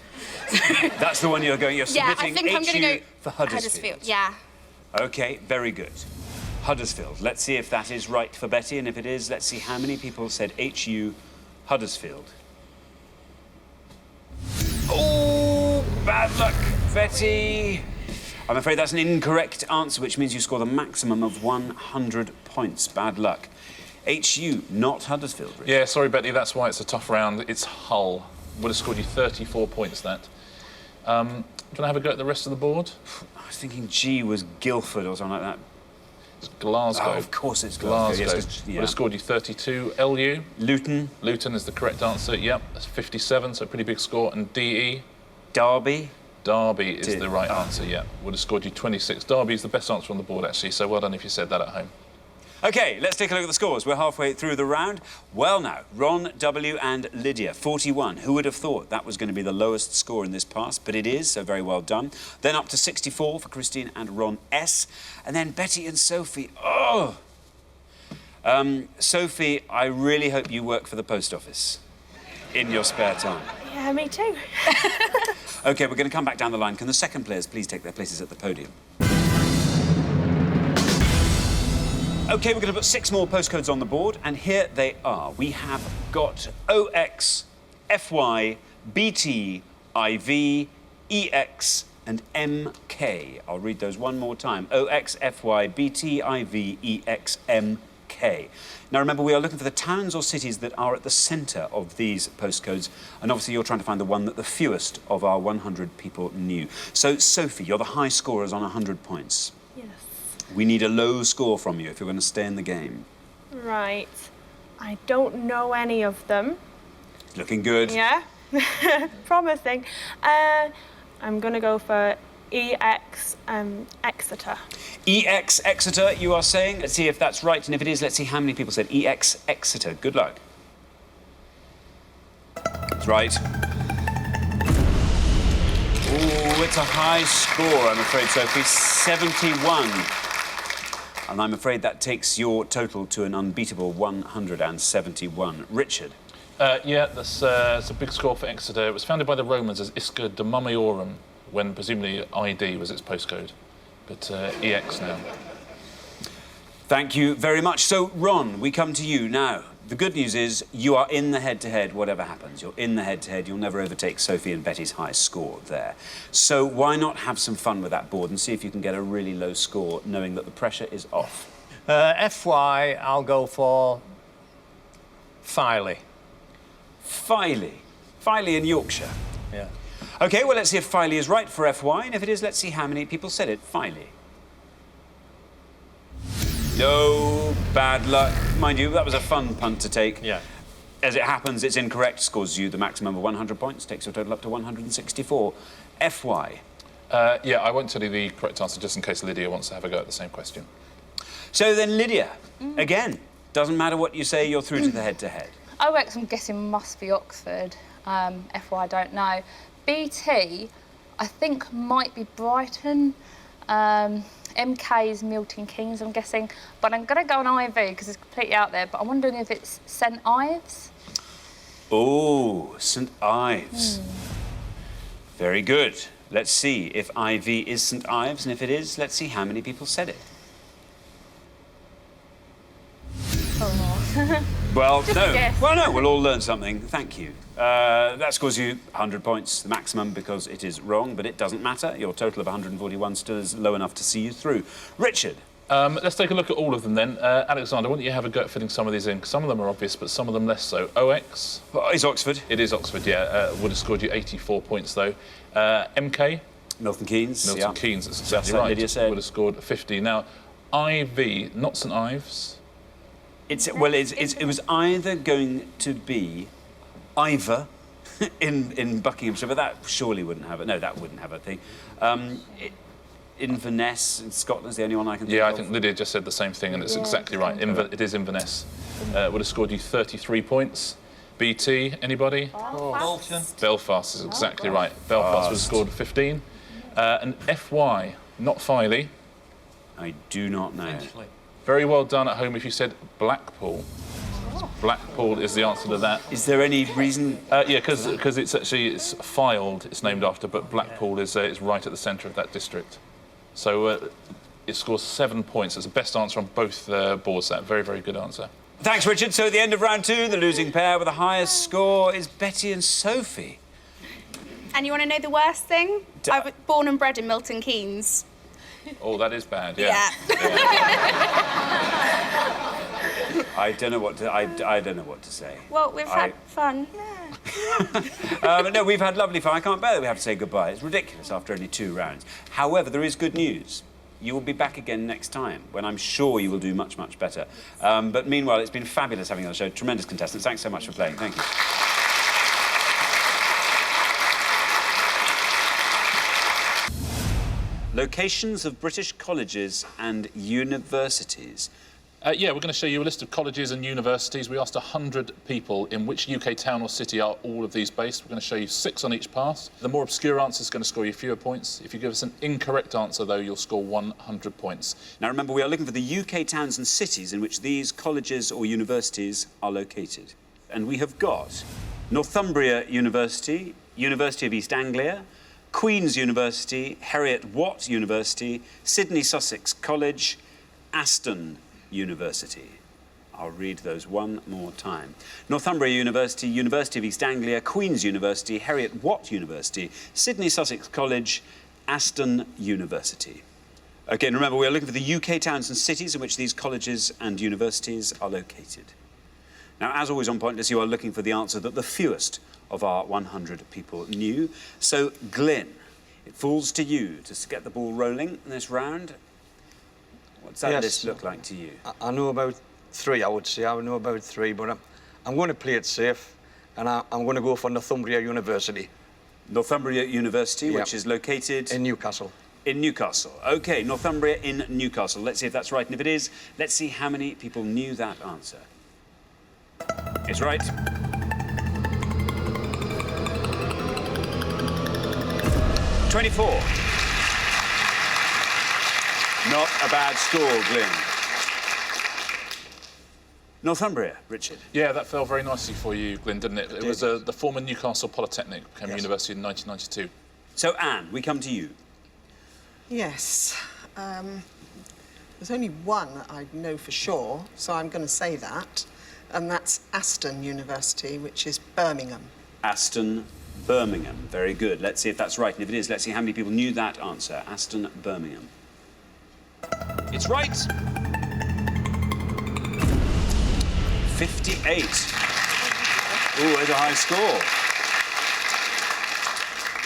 That's the one you're going... You're submitting I think I'm gonna go for Huddersfield. Yeah. OK, very good. Huddersfield. Let's see if that is right for Betty, and if it is, let's see how many people said HU Huddersfield. Oh, bad luck, Betty. I'm afraid that's an incorrect answer, which means you score the maximum of 100 points. Bad luck. HU, not Huddersfield, Richard. Yeah, sorry, Betty, that's why it's a tough round. It's Hull. Would have scored you 34 points, that. Do you want to have a go at the rest of the board? I was thinking G was Guildford or something like that. It's Glasgow. Oh, of course it's Glasgow. Yes, Would have scored you 32. LU? Luton. Luton is the correct answer, yep. That's 57, so a pretty big score. And DE? Derby. Derby is the right answer, yeah. Would have scored you 26. Derby is the best answer on the board, actually, so well done if you said that at home. OK, let's take a look at the scores. We're halfway through the round. Well now, Ron W and Lydia, 41. Who would have thought that was going to be the lowest score in this pass? But it is, so very well done. Then up to 64 for Christine and Ron S. And then Betty and Sophie. Oh! Sophie, I really hope you work for the post office in your spare time. Yeah, me too. OK, we're going to come back down the line. Can the second players please take their places at the podium? OK, we're going to put 6 more postcodes on the board, and here they are. We have got OX, FY, BT, IV, EX, and MK. I'll read those one more time. OX, FY, BT, IV, EX, MK. Now, remember, we are looking for the towns or cities that are at the centre of these postcodes, and obviously you're trying to find the one that the fewest of our 100 people knew. So, Sophie, you're the high scorers on 100 points. Yes. We need a low score from you if you're going to stay in the game. Right. I don't know any of them. Looking good. Yeah. Promising. I'm going to go for EX Exeter. EX Exeter, you are saying? Let's see if that's right, and if it is, let's see how many people said EX Exeter. Good luck. That's right. Ooh, it's a high score, I'm afraid, Sophie. 71. And I'm afraid that takes your total to an unbeatable 171. Richard? Yeah, that's it's a big score for Exeter. It was founded by the Romans as Isca de Mumiorum, when presumably ID was its postcode. But EX now. Thank you very much. So, Ron, we come to you now. The good news is you are in the head-to-head, whatever happens. You're in the head-to-head. You'll never overtake Sophie and Betty's high score there. So why not have some fun with that board and see if you can get a really low score, knowing that the pressure is off? FY, I'll go for Filey. Filey? Filey in Yorkshire? Yeah. OK, well, let's see if Filey is right for FY, and if it is, let's see how many people said it. Filey. No, bad luck. Mind you, that was a fun punt to take. Yeah. As it happens, it's incorrect. Scores you the maximum of 100 points. Takes your total up to 164. FY. Yeah, I won't tell you the correct answer just in case Lydia wants to have a go at the same question. So then, Lydia, again, doesn't matter what you say, you're through to the head-to-head. OX, I'm guessing, must be Oxford. FY, I don't know. BT, I think, might be Brighton. MK is Milton Keynes, I'm guessing. But I'm going to go on IV because it's completely out there. But I'm wondering if it's St Ives. Oh, St Ives. Very good. Let's see if IV is St Ives, and if it is, let's see how many people said it. Well, Just no. a guess. Well, no, we'll all learn something. Thank you. That scores you 100 points, the maximum, because it is wrong, but it doesn't matter. Your total of 141 still is low enough to see you through. Richard? Let's take a look at all of them then. Alexander, why don't you have a go at fitting some of these in? Because some of them are obvious, but some of them less so. OX? Well, it's Oxford. It is Oxford, yeah. Would have scored you 84 points, though. MK? Milton Keynes. Milton Keynes, that's exactly That's right. Lydia said. Would have scored 50. Now, IV, not St Ives. It was either going to be Ivor in Buckinghamshire, but that surely wouldn't have it. No, that wouldn't have a thing. Inverness in Scotland's the only one I can think of. Yeah, I think Lydia just said the same thing, and it's exactly right. It is Inverness. Would have scored you 33 points. BT, anybody? Bolton. Belfast is exactly right. Belfast would have scored 15. And FY, not Filey. I do not know. Very well done at home if you said Blackpool. Blackpool is the answer to that. Is there any reason? Yeah, because it's filed, it's named after, but Blackpool is right at the centre of that district. So it scores 7 points. It's the best answer on both boards. That very, very good answer. Thanks, Richard. So at the end of round 2, the losing pair with the highest score is Betty and Sophie. And you want to know the worst thing? I was born and bred in Milton Keynes. Oh, that is bad, yeah. I don't know what to say. Well, we've had fun. But no, we've had lovely fun. I can't bear that we have to say goodbye. It's ridiculous after only 2 rounds. However, there is good news. You will be back again next time, when I'm sure you will do much, much better. But meanwhile, it's been fabulous having you on the show. Tremendous contestants. Thanks so much for playing. Thank you. Locations of British colleges and universities. Yeah, we're going to show you a list of colleges and universities. We asked 100 people in which UK town or city are all of these based. We're going to show you 6 on each pass. The more obscure answer is going to score you fewer points. If you give us an incorrect answer, though, you'll score 100 points. Now, remember, we are looking for the UK towns and cities in which these colleges or universities are located. And we have got Northumbria University, University of East Anglia, Queen's University, Heriot-Watt University, Sydney Sussex College, Aston University. I'll read those one more time. Northumbria University, University of East Anglia, Queen's University, Heriot-Watt University, Sydney Sussex College, Aston University. OK, and remember, we are looking for the UK towns and cities in which these colleges and universities are located. Now, as always on Pointless, you are looking for the answer that the fewest of our 100 people knew. So, Glyn, it falls to you to get the ball rolling in this round. What's that list look like to you? I know about 3, I would say. I know about 3, but I'm going to play it safe, and I'm going to go for Northumbria University. Northumbria University, which is located... in Newcastle. In Newcastle. OK, Northumbria in Newcastle. Let's see if that's right. And if it is, let's see how many people knew that answer. It's right. $24. Not a bad score, Glyn. Northumbria, Richard. Yeah, that fell very nicely for you, Glyn, didn't it? It was the former Newcastle Polytechnic, became university in 1992. So, Anne, we come to you. Yes. There's only one that I know for sure, so I'm going to say that, and that's Aston University, which is Birmingham. Aston, Birmingham. Very good. Let's see if that's right. And if it is, let's see how many people knew that answer. Aston, Birmingham. It's right. 58. Ooh, there's a high score.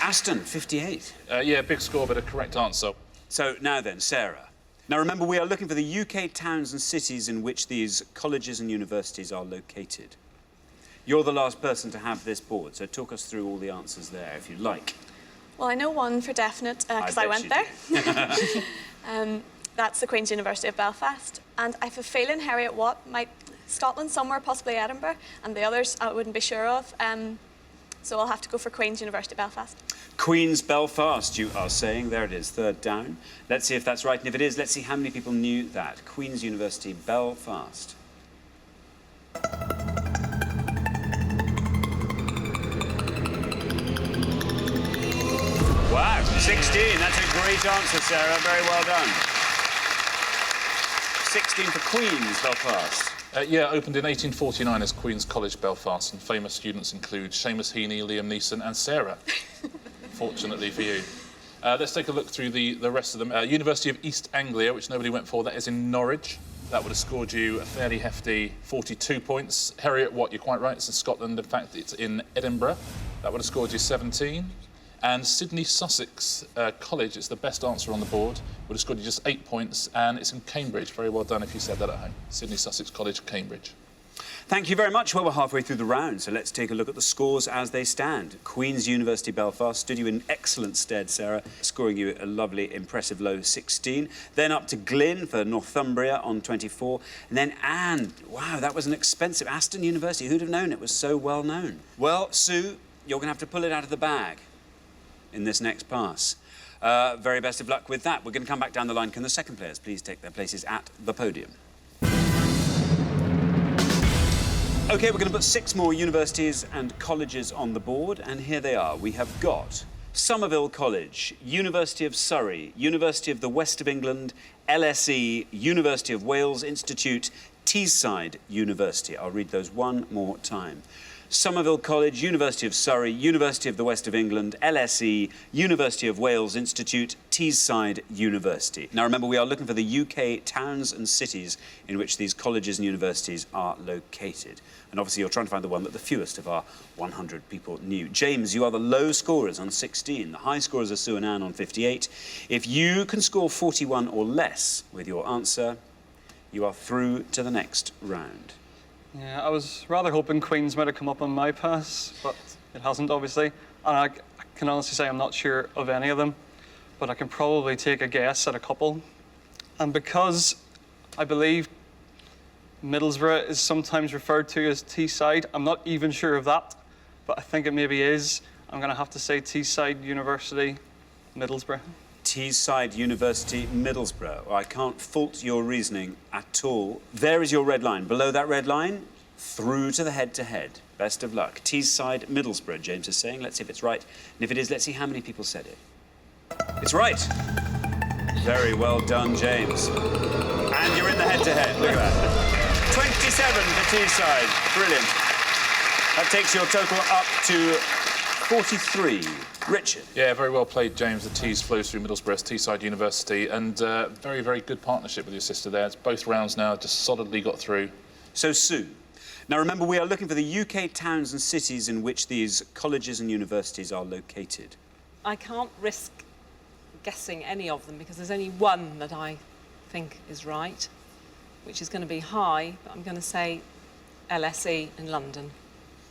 Aston, 58. Yeah, big score, but a correct answer. So now then, Sarah. Now remember, we are looking for the UK towns and cities in which these colleges and universities are located. You're the last person to have this board, so talk us through all the answers there, if you'd like. Well, I know one for definite, because I went there. That's the Queen's University of Belfast. And I have a feeling Harriet Watt might... Scotland somewhere, possibly Edinburgh, and the others I wouldn't be sure of. So I'll have to go for Queen's University Belfast. Queen's Belfast, you are saying. There it is, third down. Let's see if that's right, and if it is, let's see how many people knew that. Queen's University Belfast. Wow, 16. That's a great answer, Sarah. Very well done. 16 for Queen's Belfast. Yeah, opened in 1849 as Queen's College Belfast, and famous students include Seamus Heaney, Liam Neeson and Sarah, fortunately for you. Let's take a look through the rest of them. University of East Anglia, which nobody went for, that is in Norwich. That would have scored you a fairly hefty 42 points. Harriet Watt, you're quite right, it's in Scotland. In fact, it's in Edinburgh. That would have scored you 17. And Sydney Sussex College, it's the best answer on the board, would have scored you just 8 points, and it's in Cambridge. Very well done if you said that at home. Sydney Sussex College, Cambridge. Thank you very much. Well, we're halfway through the round, so let's take a look at the scores as they stand. Queen's University Belfast stood you in excellent stead, Sarah, scoring you a lovely, impressive low 16. Then up to Glyn for Northumbria on 24. And then Anne, wow, that was an expensive Aston University. Who'd have known it was so well known? Well, Sue, you're going to have to pull it out of the bag in this next pass. Very best of luck with that. We're going to come back down the line. Can the second players please take their places at the podium? OK, we're going to put 6 more universities and colleges on the board, and here they are. We have got Somerville College, University of Surrey, University of the West of England, LSE, University of Wales Institute, Teesside University. I'll read those one more time. Somerville College, University of Surrey, University of the West of England, LSE, University of Wales Institute, Teesside University. Now remember, we are looking for the UK towns and cities in which these colleges and universities are located. And obviously you're trying to find the one that the fewest of our 100 people knew. James, you are the low scorers on 16. The high scorers are Sue and Anne on 58. If you can score 41 or less with your answer, you are through to the next round. Yeah, I was rather hoping Queen's might have come up on my pass, but it hasn't, obviously. And I can honestly say I'm not sure of any of them, but I can probably take a guess at a couple. And because I believe Middlesbrough is sometimes referred to as Teesside, I'm not even sure of that, but I think it maybe is. I'm going to have to say Teesside University, Middlesbrough. Teesside University, Middlesbrough. Well, I can't fault your reasoning at all. There is your red line. Below that red line, through to the head-to-head. Best of luck. Teesside, Middlesbrough, James is saying. Let's see if it's right. And if it is, let's see how many people said it. It's right. Very well done, James. And you're in the head-to-head. Look at that. 27 for Teesside. Brilliant. That takes your total up to 43. Richard. Yeah, very well played, James. The Tees flows through Middlesbrough, Teesside University, and very, very good partnership with your sister there. It's both rounds now, just solidly got through. So, Sue, now remember, we are looking for the UK towns and cities in which these colleges and universities are located. I can't risk guessing any of them because there's only one that I think is right, which is going to be high, but I'm going to say LSE in London.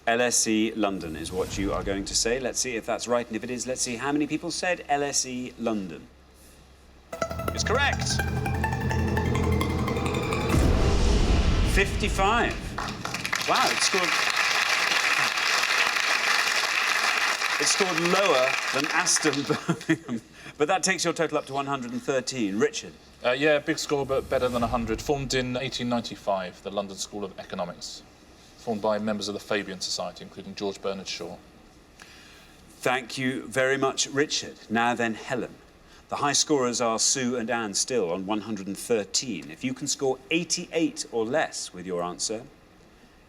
LSE London is what you are going to say. Let's see if that's right, and if it is, let's see how many people said LSE London. is correct. 55. Wow, it scored lower than Aston Birmingham. But that takes your total up to 113. Richard? Yeah, big score, but better than 100. Formed in 1895, the London School of Economics. Formed by members of the Fabian Society, including George Bernard Shaw. Thank you very much, Richard. Now then, Helen. The high scorers are Sue and Anne still on 113. If you can score 88 or less with your answer,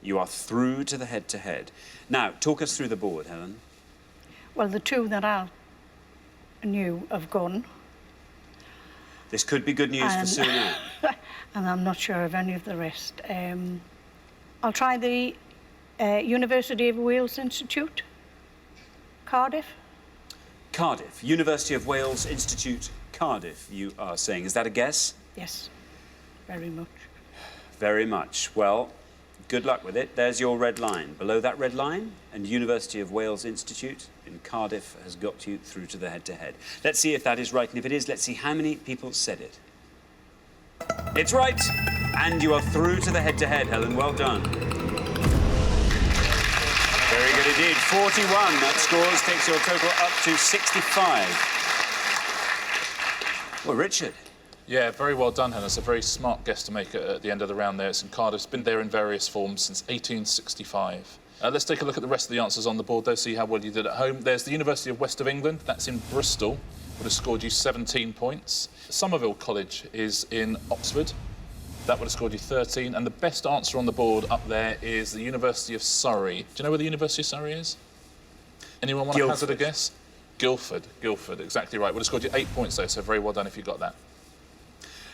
you are through to the head-to-head. Now, talk us through the board, Helen. Well, the two that I knew have gone. This could be good news for Sue and Anne. And I'm not sure of any of the rest. I'll try the University of Wales Institute, Cardiff. Cardiff, University of Wales Institute, Cardiff, you are saying. Is that a guess? Yes, very much. Very much. Well, good luck with it. There's your red line. Below that red line, and University of Wales Institute in Cardiff has got you through to the head-to-head. Let's see if that is right, and if it is, let's see how many people said it. It's right, and you are through to the head-to-head, Helen. Well done. Very good indeed. 41, that scores, takes your total up to 65. Well, Richard. Yeah, very well done, Helen. It's a very smart guess to make at the end of the round there. It's in Cardiff. It's been there in various forms since 1865. Let's take a look at the rest of the answers on the board, though, see how well you did at home. There's the University of West of England. That's in Bristol. Would have scored you 17 points. Somerville College is in Oxford. That would have scored you 13. And the best answer on the board up there is the University of Surrey. Do you know where the University of Surrey is? Anyone want to hazard a guess? Guildford, exactly right. Would have scored you 8 points, though, so very well done if you got that.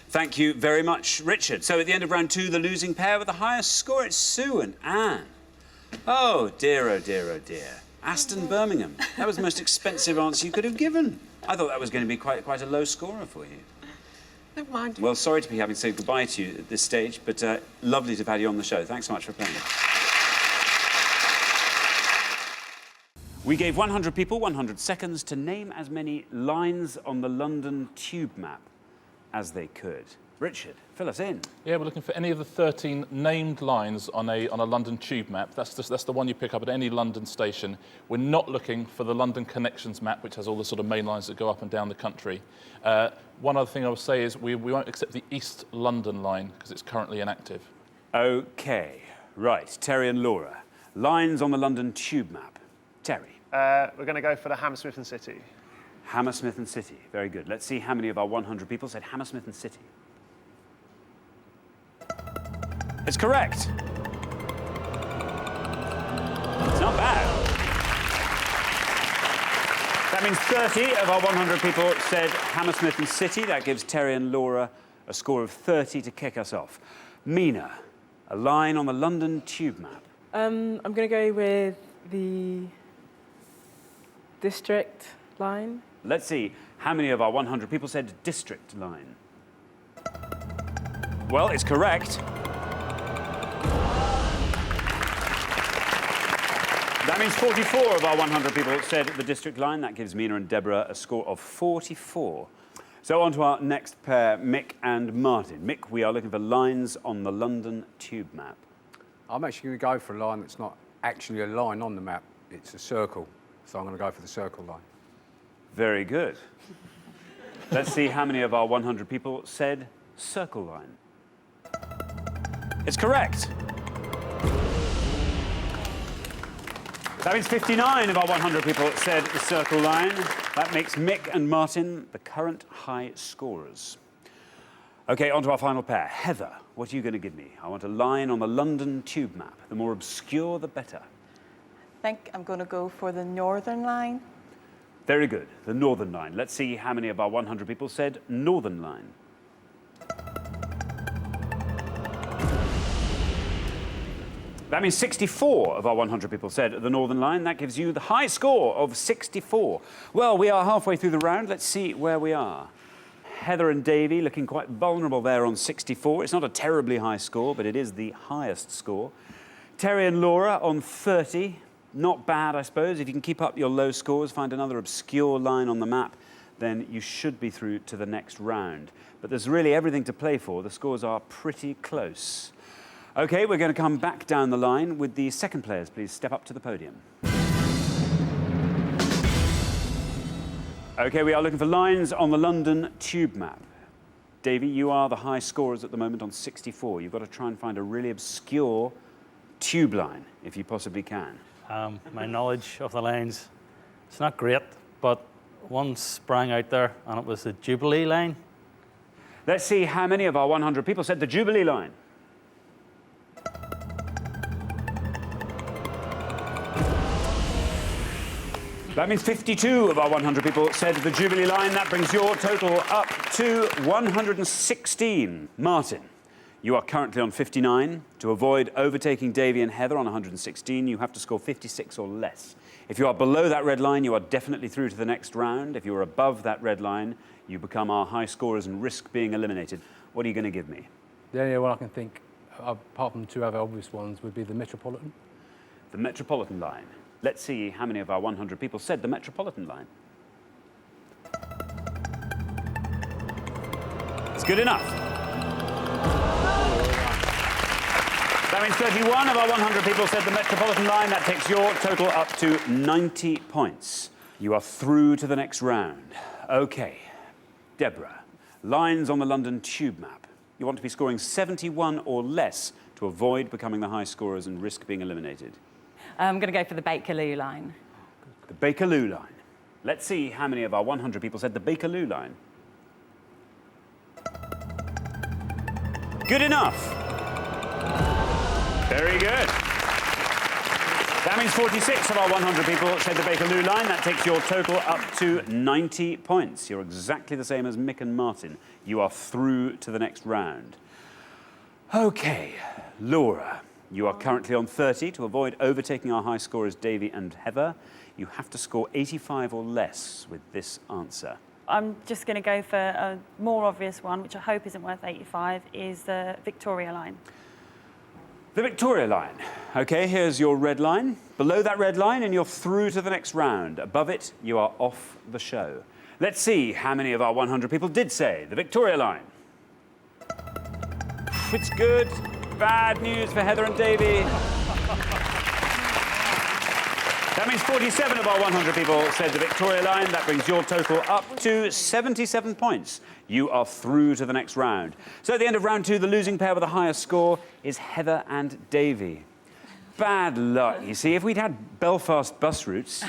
Thank you very much, Richard. So at the end of round two, the losing pair with the highest score, it's Sue and Anne. Oh, dear, oh, dear, oh, dear. Aston Birmingham. That was the most expensive answer you could have given. I thought that was going to be quite a low scorer for you. Never mind. Well, sorry to be having to say goodbye to you at this stage, but lovely to have had you on the show. Thanks so much for playing. We gave 100 people 100 seconds to name as many lines on the London tube map as they could. Richard, fill us in. Yeah, we're looking for any of the 13 named lines on a London tube map. That's the one you pick up at any London station. We're not looking for the London Connections map, which has all the sort of main lines that go up and down the country. One other thing I will say is we won't accept the East London line because it's currently inactive. OK, right. Terry and Laura. Lines on the London tube map. Terry. We're going to go for the Hammersmith and City. Hammersmith and City. Very good. Let's see how many of our 100 people said Hammersmith and City. It's correct. It's not bad. That means 30 of our 100 people said Hammersmith and City. That gives Terry and Laura a score of 30 to kick us off. Mina, a line on the London tube map. I'm going to go with the District line. Let's see how many of our 100 people said District line. Well, it's correct. That means 44 of our 100 people said the District line. That gives Mina and Deborah a score of 44. So on to our next pair, Mick and Martin. Mick, we are looking for lines on the London tube map. I'm actually going to go for a line that's not actually a line on the map. It's a circle. So I'm going to go for the circle line. Very good. Let's see how many of our 100 people said Circle line. It's correct. That means 59 of our 100 people said the Circle line. That makes Mick and Martin the current high scorers. OK, on to our final pair. Heather, what are you going to give me? I want a line on the London tube map. The more obscure, the better. I think I'm going to go for the Northern line. Very good, the Northern line. Let's see how many of our 100 people said Northern line. That means 64 of our 100 people said the Northern line. That gives you the high score of 64. Well, we are halfway through the round. Let's see where we are. Heather and Davey looking quite vulnerable there on 64. It's not a terribly high score, but it is the highest score. Terry and Laura on 30. Not bad, I suppose. If you can keep up your low scores, find another obscure line on the map, then you should be through to the next round. But there's really everything to play for. The scores are pretty close. OK, we're going to come back down the line with the second players. Please step up to the podium. OK, we are looking for lines on the London tube map. Davy, you are the high scorers at the moment on 64. You've got to try and find a really obscure tube line, if you possibly can. My knowledge of the lines, it's not great, but one sprang out there, and it was the Jubilee line. Let's see how many of our 100 people said the Jubilee line. That means 52 of our 100 people said the Jubilee line. That brings your total up to 116. Martin, you are currently on 59. To avoid overtaking Davy and Heather on 116, you have to score 56 or less. If you are below that red line, you are definitely through to the next round. If you are above that red line, you become our high scorers and risk being eliminated. What are you going to give me? The only one I can think, apart from two other obvious ones, would be the Metropolitan. The Metropolitan line. Let's see how many of our 100 people said the Metropolitan line. It's good enough. That means 31 of our 100 people said the Metropolitan line. That takes your total up to 90 points. You are through to the next round. OK. Deborah, lines on the London tube map. You want to be scoring 71 or less to avoid becoming the high scorers and risk being eliminated. I'm going to go for the Bakerloo line. The Bakerloo line. Let's see how many of our 100 people said the Bakerloo line. Good enough. Very good. That means 46 of our 100 people said the Bakerloo line. That takes your total up to 90 points. You're exactly the same as Mick and Martin. You are through to the next round. OK, Laura. You are currently on 30. To avoid overtaking our high scorers, Davy and Heather, you have to score 85 or less with this answer. I'm just going to go for a more obvious one, which I hope isn't worth 85, is the Victoria line. The Victoria line. OK, here's your red line. Below that red line, and you're through to the next round. Above it, you are off the show. Let's see how many of our 100 people did say the Victoria line. It's good. Bad news for Heather and Davy. That means 47 of our 100 people said the Victoria line. That brings your total up to 77 points. You are through to the next round. So at the end of round two, the losing pair with the highest score is Heather and Davy. Bad luck, you see. If we'd had Belfast bus routes,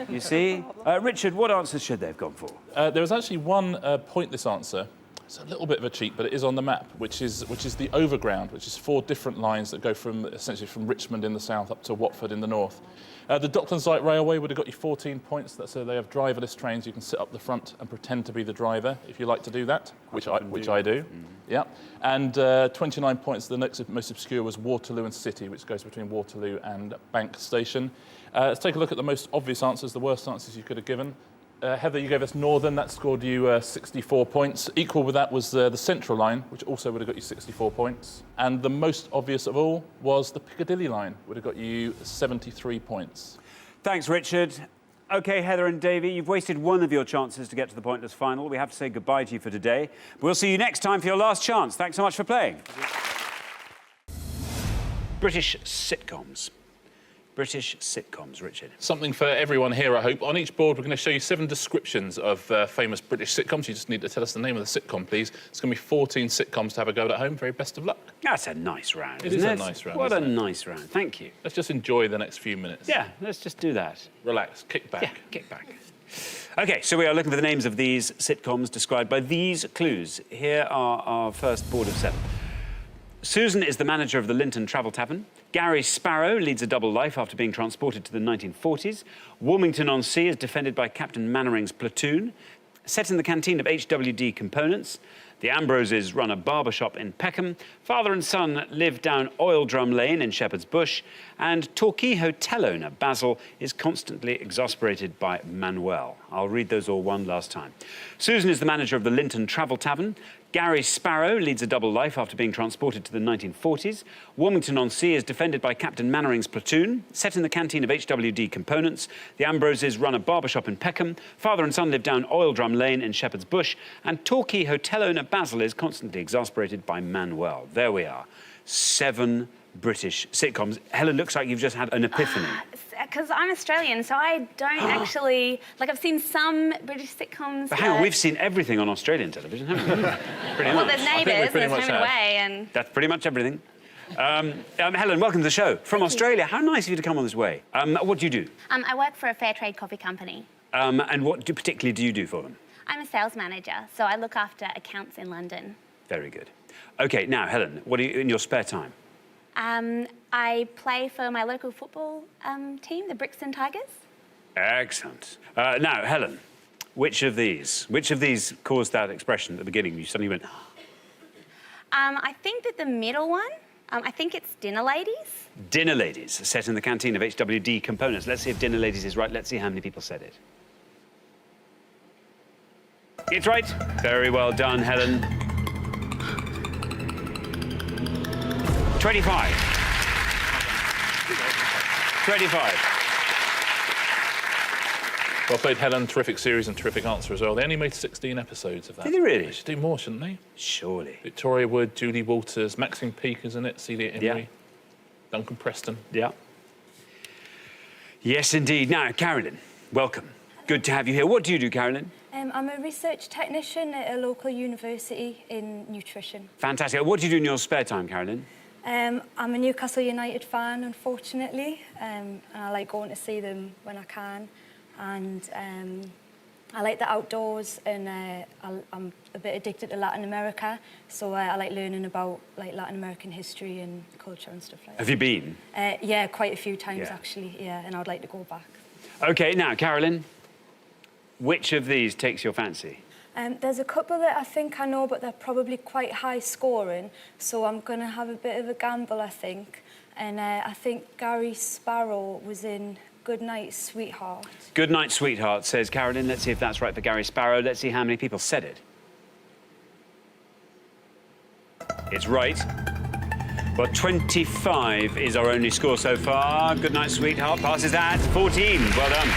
you see. Richard, what answers should they have gone for? There was actually one pointless answer. It's a little bit of a cheat, but it is on the map, which is the Overground, which is 4 different lines that go essentially from Richmond in the south up to Watford in the north. The Docklands Light Railway would have got you 14 points. So they have driverless trains. You can sit up the front and pretend to be the driver if you like to do that, which I do. Yeah. And 29 points. The next most obscure was Waterloo and City, which goes between Waterloo and Bank Station. Let's take a look at the most obvious answers, the worst answers you could have given. Heather, you gave us Northern. That scored you 64 points. Equal with that was the Central line, which also would have got you 64 points. And the most obvious of all was the Piccadilly line, would have got you 73 points. Thanks, Richard. OK, Heather and Davy, you've wasted one of your chances to get to the pointless final. We have to say goodbye to you for today. We'll see you next time for your last chance. Thanks so much for playing. British sitcoms. British sitcoms, Richard. Something for everyone here, I hope. On each board, we're going to show you 7 descriptions of famous British sitcoms. You just need to tell us the name of the sitcom, please. It's going to be 14 sitcoms to have a go at home. Very best of luck. That's a nice round, It is a nice round. What a nice round. Thank you. Let's just enjoy the next few minutes. Yeah, let's just do that. Relax, kick back. Yeah, kick back. OK, so we are looking for the names of these sitcoms described by these clues. Here are our first board of 7. Susan is the manager of the Linton Travel Tavern. Gary Sparrow leads a double life after being transported to the 1940s. Wilmington-on-Sea is defended by Captain Mannering's platoon. Set in the canteen of HWD Components, The Ambroses run a barber shop in Peckham. Father and son live down Oil Drum Lane in Shepherd's Bush. And Torquay hotel owner Basil is constantly exasperated by Manuel. I'll read those all one last time. Susan is the manager of the Linton Travel Tavern. Gary Sparrow leads a double life after being transported to the 1940s. Wilmington-on-Sea is defended by Captain Mannering's platoon. Set in the canteen of HWD Components. The Ambroses run a barbershop in Peckham. Father and son live down Oil Drum Lane in Shepherd's Bush. And Torquay hotel owner Basil is constantly exasperated by Manuel. There we are. 7 British sitcoms. Helen, looks like you've just had an epiphany. Because I'm Australian, so I don't actually... Like, I've seen some British sitcoms. But hang on, we've seen everything on Australian television, haven't we? Pretty well, much. there's Neighbours, there's Home and Away, and... That's pretty much everything. Helen, welcome to the show. From Australia, how nice of you to come on this way. What do you do? I work for a fair trade coffee company. And what particularly do you do for them? I'm a sales manager, so I look after accounts in London. Very good. OK, now, Helen, what do you in your spare time? I play for my local football team, the Brixton Tigers. Excellent. Now, Helen, which of these caused that expression at the beginning? You suddenly went... I think that the middle one, I think it's Dinner Ladies. Dinner Ladies, set in the canteen of HWD Components. Let's see if Dinner Ladies is right. Let's see how many people said it. It's right. Very well done, Helen. 25. 25. Well played, Helen. Terrific series and terrific answer as well. They only made 16 episodes of that. Did they really? They should do more, shouldn't they? Surely. Victoria Wood, Julie Walters, Maxine Peake, isn't it? Celia Imrie, Yeah. Duncan Preston. Yeah. Yes, indeed. Now, Carolyn, welcome. Good to have you here. What do you do, Carolyn? I'm a research technician at a local university in nutrition. Fantastic. What do you do in your spare time, Carolyn? I'm a Newcastle United fan, unfortunately, and I like going to see them when I can. And I like the outdoors, and I'm a bit addicted to Latin America, so I like learning about Latin American history and culture and stuff like that. Have you been? Yeah, quite a few times Yeah. actually. Yeah, and I'd like to go back. OK, now, Carolyn, which of these takes your fancy? There's a couple that I think I know, but they're probably quite high scoring, so I'm going to have a bit of a gamble, I think. And I think Gary Sparrow was in Good Night, Sweetheart. Good Night, Sweetheart, says Carolyn. Let's see if that's right for Gary Sparrow. Let's see how many people said it. It's right. Well, 25 is our only score so far. Good Night, Sweetheart passes that. 14. Well done.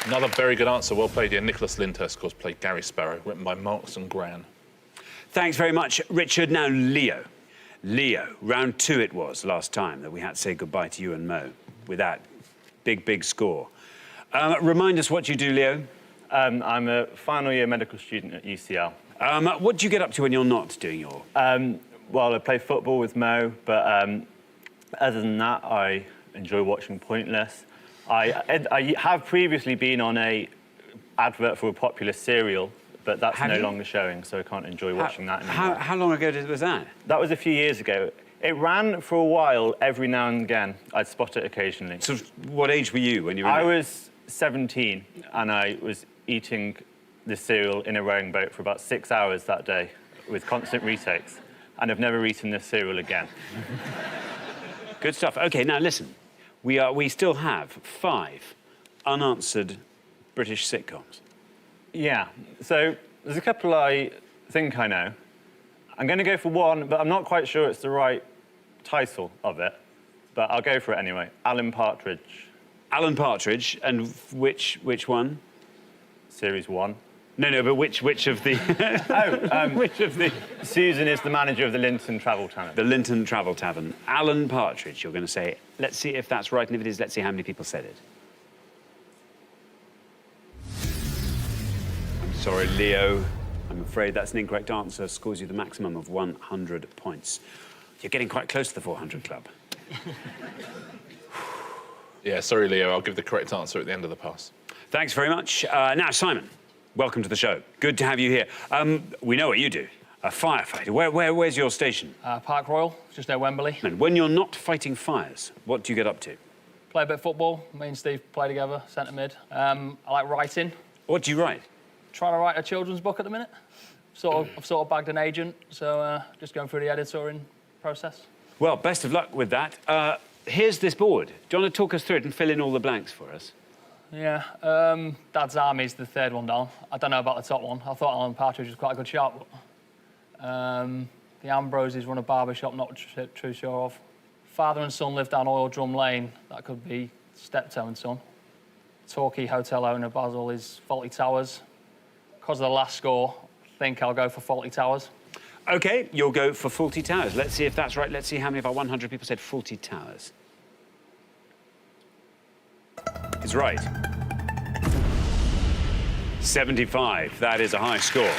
Another very good answer. Well played, yeah. Nicholas Lyndhurst, of course, played Gary Sparrow, written by Marks and Gran. Thanks very much, Richard. Now, Leo. Leo, round 2 it was last time that we had to say goodbye to you and Mo with that big, big score. Remind us what you do, Leo. I'm a final year medical student at UCL. What do you get up to when you're not doing your... Well, I play football with Mo, but other than that, I enjoy watching Pointless. I have previously been on a advert for a popular cereal, but that's no longer showing, so I can't enjoy watching that anymore. How long ago was that? That was a few years ago. It ran for a while, every now and again. I'd spot it occasionally. So what age were you when you were I was 17, and I was eating the cereal in a rowing boat for about 6 hours that day with constant retakes, and I've never eaten this cereal again. Good stuff. OK, now listen. We still have 5 unanswered British sitcoms. Yeah, so there's a couple I think I know. I'm going to go for one, but I'm not quite sure it's the right title of it. But I'll go for it anyway. Alan Partridge. Alan Partridge, and which one? Series 1. No, but which of the... which of the... Susan is the manager of the Linton Travel Tavern. The Linton Travel Tavern. Alan Partridge, you're going to say. Let's see if that's right, and if it is, let's see how many people said it. I'm sorry, Leo. I'm afraid that's an incorrect answer. Scores you the maximum of 100 points. You're getting quite close to the 400 club. Yeah, sorry, Leo. I'll give the correct answer at the end of the pass. Thanks very much. Now, Simon, welcome to the show. Good to have you here. We know what you do. A firefighter. Where's your station? Park Royal, just near Wembley. And when you're not fighting fires, what do you get up to? Play a bit of football. Me and Steve play together, centre mid. I like writing. What do you write? Trying to write a children's book at the minute. I've sort of bagged an agent, so just going through the editoring process. Well, best of luck with that. Here's this board. Do you want to talk us through it and fill in all the blanks for us? Yeah, Dad's Army is the third one down. I don't know about the top one. I thought Alan Partridge was quite a good shot. But, the Ambroses run a barber shop, not too sure of. Father and son live down Oil Drum Lane. That could be Steptoe and Son. Torquay hotel owner Basil is Faulty Towers. Because of the last score, I think I'll go for Faulty Towers. OK, you'll go for Faulty Towers. Let's see if that's right. Let's see how many of our 100 people said Faulty Towers. It's right. 75. That is a high score.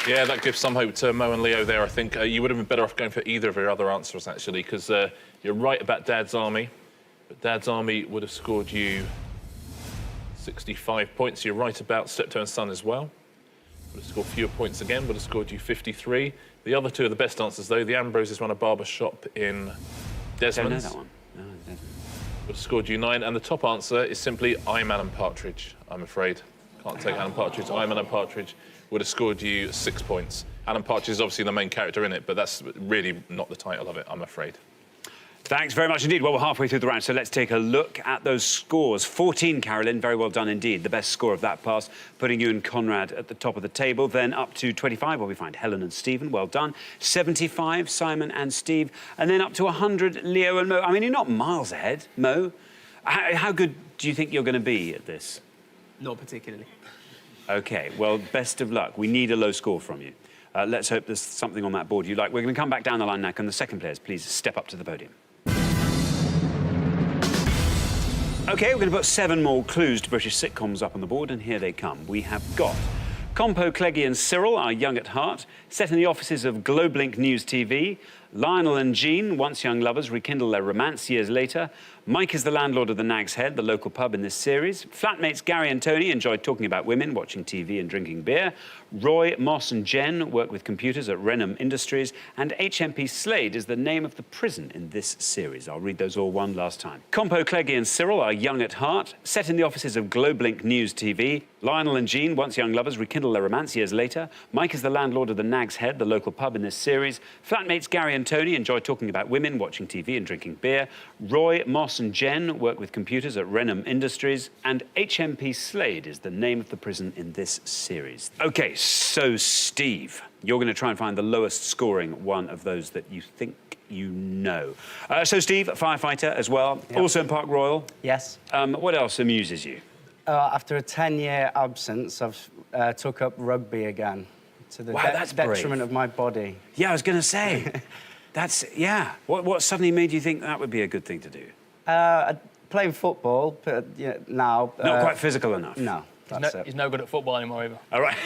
Yeah, that gives some hope to Mo and Leo there. I think you would have been better off going for either of your other answers, actually, because you're right about Dad's Army, but Dad's Army would have scored you 65 points. You're right about Steptoe and Son as well. Would have scored fewer points again, would have scored you 53. The other two are the best answers, though. The Ambroses run a barber shop in Desmond's. Don't know that one. No, Desmond. Would have scored you 9. And the top answer is simply I'm Alan Partridge, I'm afraid. Can't take Alan Partridge. I'm Alan Partridge. Would have scored you 6 points. Alan Partridge is obviously the main character in it, but that's really not the title of it, I'm afraid. Thanks very much indeed. Well, we're halfway through the round, so let's take a look at those scores. 14, Carolyn, very well done indeed. The best score of that pass, putting you and Conrad at the top of the table. Then up to 25, where we find Helen and Stephen, well done. 75, Simon and Steve. And then up to 100, Leo and Mo. I mean, you're not miles ahead, Mo. How good do you think you're going to be at this? Not particularly. OK, well, best of luck. We need a low score from you. Let's hope there's something on that board you like. We're going to come back down the line now. Can the second players please step up to the podium? OK, we're going to put 7 more clues to British sitcoms up on the board, and here they come. We have got Compo, Cleggie and Cyril are young at heart, set in the offices of Globlink News TV. Lionel and Jean, once young lovers, rekindle their romance years later. Mike is the landlord of the Nag's Head, the local pub in this series. Flatmates Gary and Tony enjoy talking about women, watching TV and drinking beer. Roy, Moss and Jen work with computers at Renham Industries. And HMP Slade is the name of the prison in this series. I'll read those all one last time. Compo, Cleggie and Cyril are young at heart, set in the offices of Globlink News TV. Lionel and Jean, once young lovers, rekindle their romance years later. Mike is the landlord of the Nag's Head, the local pub in this series. Flatmates Gary and Tony enjoy talking about women, watching TV and drinking beer. Roy, Moss and Jen work with computers at Renham Industries. And HMP Slade is the name of the prison in this series. OK, so Steve, you're going to try and find the lowest scoring one of those that you think you know. So Steve, firefighter as well, Yep. also in Park Royal. Yes. What else amuses you? After a 10-year absence, I've took up rugby again, to the Wow, that's brave. detriment of my body. Yeah, I was going to say. That's, yeah. What suddenly made you think that would be a good thing to do? Playing football, but yeah, now... Not quite physical enough? No, that's it. He's no good at football anymore either. All right.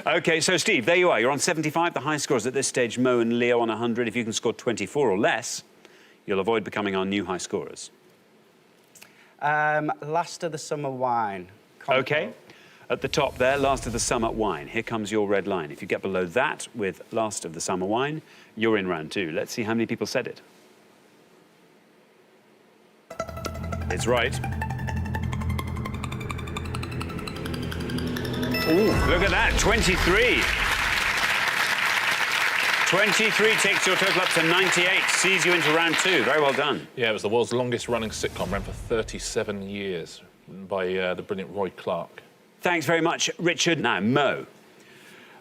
OK, so Steve, there you are. You're on 75. The high scores at this stage, Mo and Leo on 100. If you can score 24 or less, you'll avoid becoming our new high scorers. Last of the summer wine. OK. At the top there, Last of the Summer Wine. Here comes your red line. If you get below that with Last of the Summer Wine, you're in round 2. Let's see how many people said it. It's right. Ooh, look at that, 23. 23 takes your total up to 98, sees you into round 2. Very well done. Yeah, it was the world's longest-running sitcom, ran for 37 years, by the brilliant Roy Clark. Thanks very much, Richard. Now, Mo.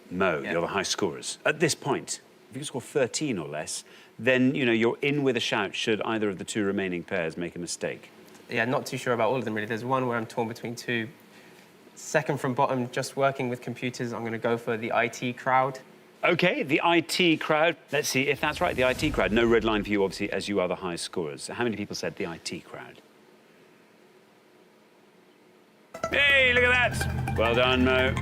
Mo, you're the high scorers. At this point, if you score 13 or less, then, you know, you're in with a shout should either of the 2 remaining pairs make a mistake. Yeah, not too sure about all of them, really. There's one where I'm torn between 2. Second from bottom, just working with computers, I'm going to go for the IT crowd. OK, the IT crowd. Let's see if that's right, the IT crowd. No red line for you, obviously, as you are the high scorers. How many people said the IT crowd? Hey, look at that. Well done, Mo.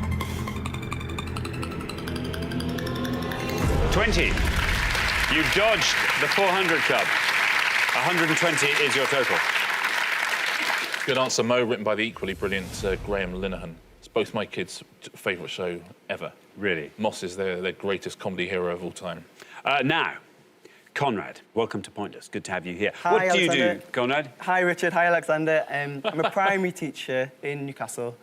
20. You dodged the 400 club. 120 is your total. Good answer, Mo, written by the equally brilliant Graham Linehan. It's both my kids' favourite show ever. Really? Moss is their greatest comedy hero of all time. Now, Conrad, welcome to Pointless. Good to have you here. Hi, what do you Alexander. do, Conrad? Hi, Richard. Hi, Alexander. I'm a primary teacher in Newcastle,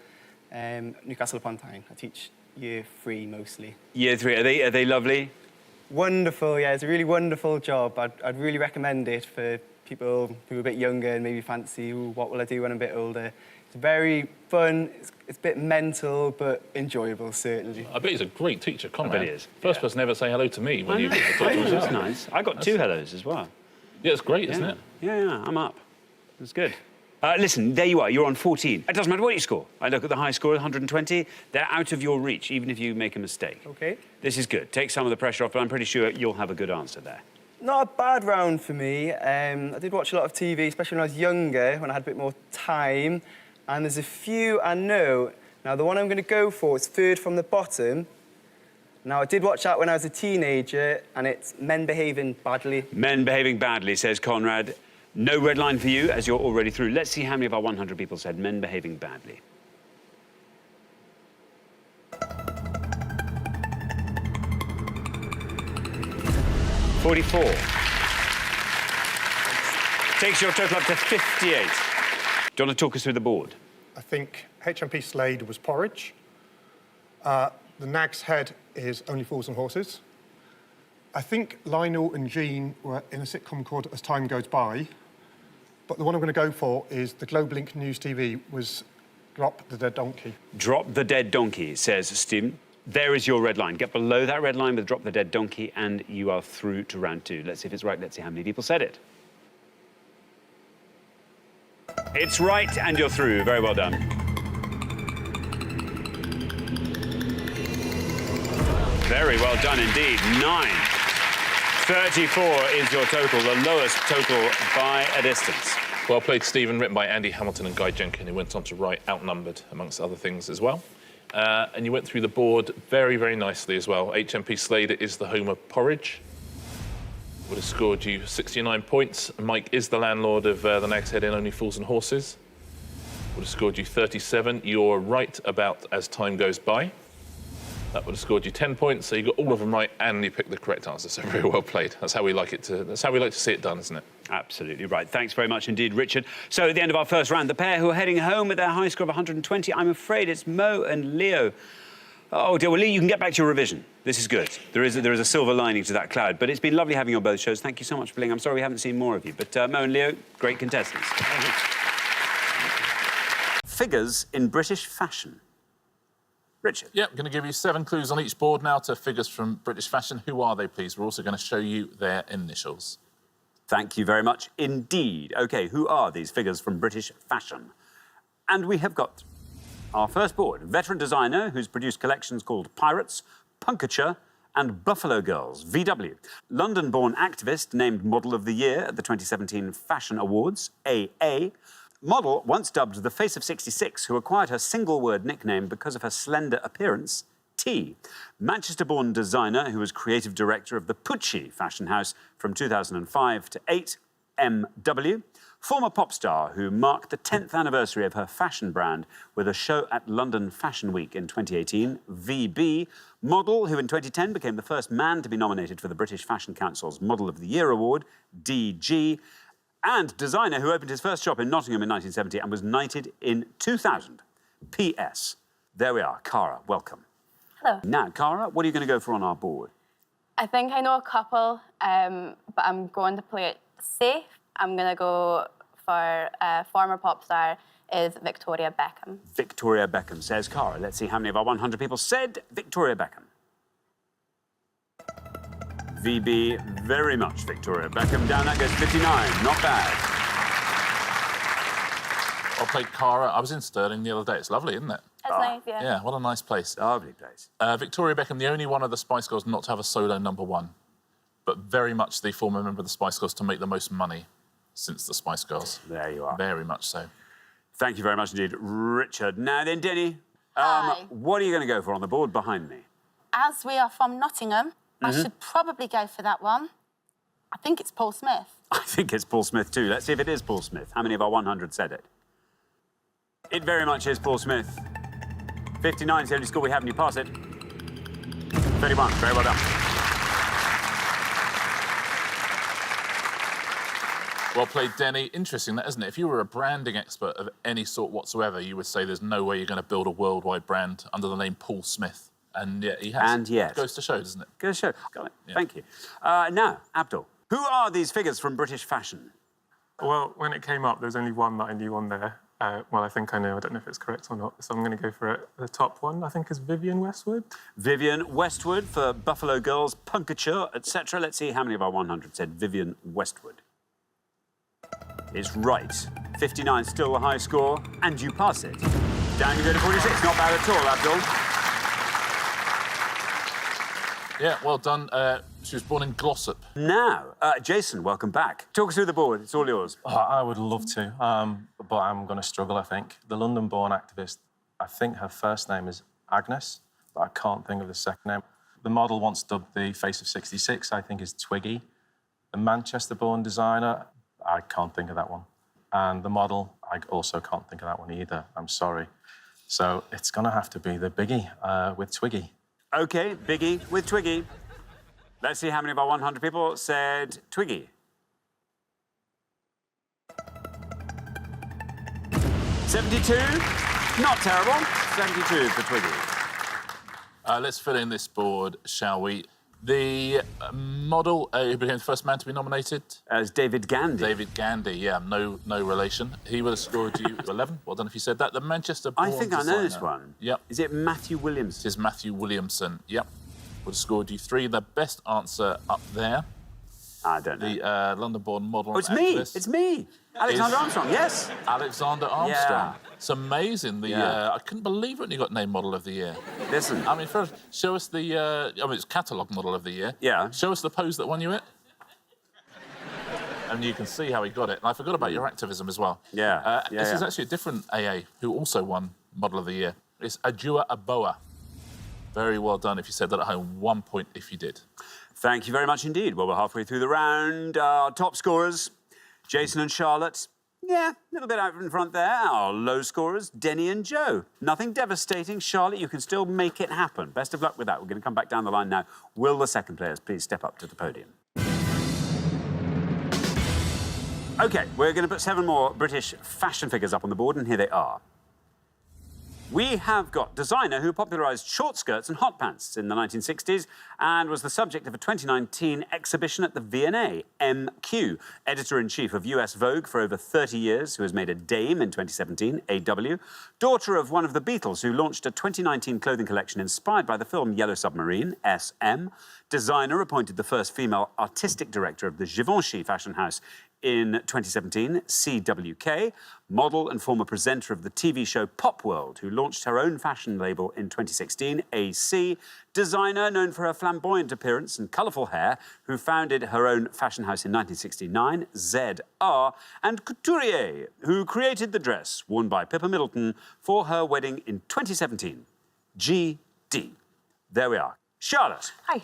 Newcastle upon Tyne. I teach year 3 mostly. Year 3. Are they lovely? Wonderful, yeah. It's a really wonderful job. I'd really recommend it for people who are a bit younger and maybe fancy, "Ooh, what will I do when I'm a bit older?" It's very fun, it's a bit mental, but enjoyable, certainly. I bet he's a great teacher, Conrad. I bet he is. First person ever to say hello to me when you talk to That's himself. nice. I got 2 hellos as well. Yeah, it's great, isn't it? Yeah, I'm up. It's good. Listen, there you are. You're on 14. It doesn't matter what you score. I look at the high score, 120. They're out of your reach, even if you make a mistake. OK. This is good. Take some of the pressure off, but I'm pretty sure you'll have a good answer there. Not a bad round for me. I did watch a lot of TV, especially when I was younger, when I had a bit more time. And there's a few I know. Now, the one I'm going to go for is third from the bottom. Now, I did watch that when I was a teenager, and it's Men Behaving Badly. Men Behaving Badly, says Conrad. No red line for you, as you're already through. Let's see how many of our 100 people said Men Behaving Badly. $44. Takes your total up to 58. Do you want to talk us through the board? I think HMP Slade was Porridge. The Nag's Head is Only Fools and Horses. I think Lionel and Jean were in a sitcom called As Time Goes By. But the one I'm going to go for is the Globelink News TV was Drop the Dead Donkey. Drop the Dead Donkey, says Stephen. There is your red line. Get below that red line with Drop the Dead Donkey and you are through to round 2. Let's see if it's right. Let's see how many people said it. It's right and you're through. Very well done. Very well done indeed. 9. 34 is your total, the lowest total by a distance. Well played, Stephen, written by Andy Hamilton and Guy Jenkin, who went on to write Outnumbered, amongst other things as well. And you went through the board very, very nicely as well. HMP Slade is the home of Porridge. Would have scored you 69 points. Mike is the landlord of the Nag's Head Inn, Only Fools and Horses. Would have scored you 37. You're right about As Time Goes By. That would have scored you 10 points, so you got all of them right, and you picked the correct answer. So very well played. That's how we like it to. That's how we like to see it done, isn't it? Absolutely right. Thanks very much indeed, Richard. So at the end of our first round, the pair who are heading home with their high score of 120, I'm afraid it's Mo and Leo. Oh dear, well, Lee, you can get back to your revision. This is good. There is a silver lining to that cloud. But it's been lovely having you on both shows. Thank you so much for playing. I'm sorry we haven't seen more of you. But Mo and Leo, great contestants. Figures in British fashion. Richard. Yeah, I'm going to give you 7 clues on each board now to figures from British fashion. Who are they, please? We're also going to show you their initials. Thank you very much indeed. OK, who are these figures from British fashion? And we have got our first board, veteran designer who's produced collections called Pirates, Punkature and Buffalo Girls, VW. London-born activist named Model of the Year at the 2017 Fashion Awards, AA. Model, once dubbed the Face of 66, who acquired her single-word nickname because of her slender appearance, T. Manchester-born designer who was creative director of the Pucci fashion house from 2005 to 8, MW. Former pop star who marked the 10th anniversary of her fashion brand with a show at London Fashion Week in 2018, VB. Model who in 2010 became the first man to be nominated for the British Fashion Council's Model of the Year award, DG. And designer who opened his first shop in Nottingham in 1970 and was knighted in 2000. PS. There we are. Cara, welcome. Hello. Now, Cara, what are you going to go for on our board? I think I know a couple, but I'm going to play it safe. I'm going to go for former pop star is Victoria Beckham. Victoria Beckham, says Cara. Let's see how many of our 100 people said Victoria Beckham. VB, very much Victoria Beckham. Down that goes 59. Not bad. I played Cara. I was in Stirling the other day. It's lovely, isn't it? It's nice, yeah. Yeah, what a nice place. Lovely place. Victoria Beckham, the only one of the Spice Girls not to have a solo #1, but very much the former member of the Spice Girls to make the most money since the Spice Girls. There you are. Very much so. Thank you very much indeed, Richard. Now then, Denny, what are you going to go for on the board behind me? As we are from Nottingham, I should probably go for that one. I think it's Paul Smith. I think it's Paul Smith too. Let's see if it is Paul Smith. How many of our 100 said it? It very much is Paul Smith. 59 is the only score we have, and you pass it. 31, very well done. Well played, Denny. Interesting, that, isn't it? If you were a branding expert of any sort whatsoever, you would say there's no way you're going to build a worldwide brand under the name Paul Smith. And yet he has. And yet. It goes to show, doesn't it? Goes to show. Got it. Yeah. Thank you. Now, Abdul, who are these figures from British fashion? Well, when it came up, there was only one that I knew on there. Well, I think I know. I don't know if it's correct or not. So I'm going to go for it. The top one, I think, is Vivienne Westwood. Vivienne Westwood for Buffalo Girls, Punkature, etc. Let's see how many of our 100 said Vivienne Westwood. It's right. 59 still the high score, and you pass it. Down you go to 46. Not bad at all, Abdul. Yeah, well done. She was born in Glossop. Now, Jason, welcome back. Talk us through the board. It's all yours. Oh, I would love to, but I'm going to struggle, I think. The London-born activist, I think her first name is Agnes, but I can't think of the second name. The model once dubbed the face of 66, I think, is Twiggy. The Manchester-born designer, I can't think of that one. And the model, I also can't think of that one either. I'm sorry. So it's going to have to be the Biggie with Twiggy. OK, Biggie with Twiggy. Let's see how many of our 100 people said Twiggy. 72. Not terrible. 72 for Twiggy. Let's fill in this board, shall we? The model who became the first man to be nominated? As David Gandy. David Gandy, yeah, no relation. He would have scored you 11. Well done if you said that. The Manchester-born I think designer. I know this one. Yep. Is it Matthew Williamson? It is Matthew Williamson, yep. Would have scored you 3. The best answer up there. I don't know. The London-born model. Oh, it's me. It's me. Alexander Armstrong, yes. Alexander Armstrong. Yeah. It's amazing. I couldn't believe it when you got named Model of the Year. Listen. I mean, first, show us the... I mean, it's catalogue Model of the Year. Yeah. Show us the pose that won you it. And you can see how he got it. And I forgot about your activism as well. Yeah. This is actually a different AA who also won Model of the Year. It's Adjua Aboa. Very well done if you said that at home. 1 point if you did. Thank you very much indeed. Well, we're halfway through the round. Our top scorers, Jason and Charlotte. Yeah, a little bit out in front there. Our low scorers, Denny and Joe. Nothing devastating. Charlotte, you can still make it happen. Best of luck with that. We're going to come back down the line now. Will the second players please step up to the podium? OK, we're going to put 7 more British fashion figures up on the board, and here they are. We have got designer who popularised short skirts and hot pants in the 1960s and was the subject of a 2019 exhibition at the V&A, MQ. Editor-in-chief of US Vogue for over 30 years, who was made a dame in 2017, AW. Daughter of one of the Beatles, who launched a 2019 clothing collection inspired by the film Yellow Submarine, SM. Designer appointed the first female artistic director of the Givenchy fashion house in 2017, CWK, model and former presenter of the TV show Pop World, who launched her own fashion label in 2016, AC, designer known for her flamboyant appearance and colourful hair, who founded her own fashion house in 1969, ZR, and couturier, who created the dress worn by Pippa Middleton for her wedding in 2017, GD. There we are. Charlotte. Hi.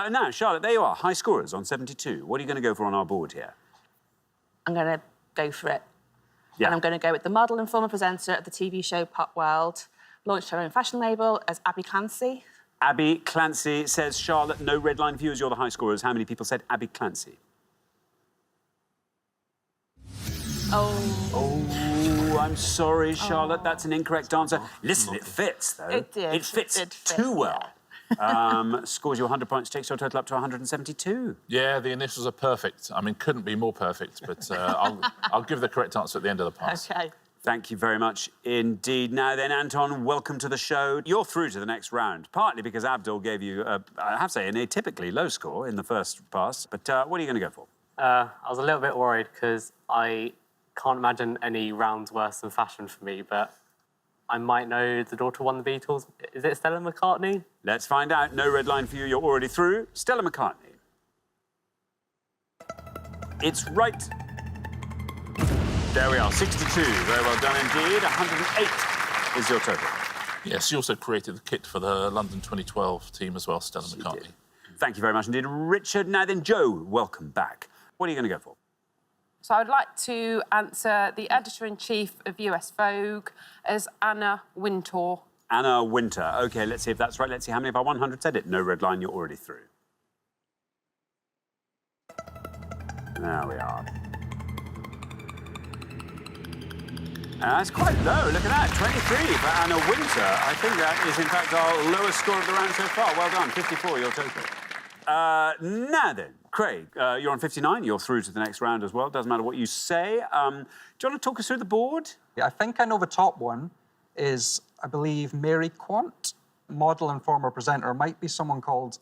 Now, Charlotte, there you are, high scorers on 72. What are you going to go for on our board here? I'm going to go for it. Yeah. And I'm going to go with the model and former presenter of the TV show Pop World, launched her own fashion label as Abby Clancy. Abby Clancy says, Charlotte, no red line viewers, you're the high scorers. How many people said Abby Clancy? Oh, I'm sorry, Charlotte, that's an incorrect answer. Listen, it fits, though. It did. It fits too well. Scores you 100 points, takes your total up to 172. Yeah, the initials are perfect. I mean, couldn't be more perfect, but I'll give the correct answer at the end of the pass. OK. Thank you very much indeed. Now then, Anton, welcome to the show. You're through to the next round, partly because Abdul gave you, I have to say, an atypically low score in the first pass. But what are you going to go for? I was a little bit worried because I can't imagine any rounds worse than fashion for me, but I might know the daughter won the Beatles. Is it Stella McCartney? Let's find out. No red line for you. You're already through. Stella McCartney. It's right. There we are. 62. Very well done indeed. 108 is your total. Yes, she also created the kit for the London 2012 team as well, Stella McCartney. Thank you very much indeed, Richard. Now then, Joe, welcome back. What are you going to go for? So I would like to answer the editor-in-chief of US Vogue as Anna Wintour. Anna Winter. OK, let's see if that's right. Let's see how many of our 100 said it. No red line, you're already through. There we are. That's quite low. Look at that, 23 for Anna Winter. I think that is, in fact, our lowest score of the round so far. Well done, 54, your total. Now then, Craig, you're on 59. You're through to the next round as well. Doesn't matter what you say. Do you want to talk us through the board? Yeah, I think I know the top one is, I believe, Mary Quant, model and former presenter. Might be someone called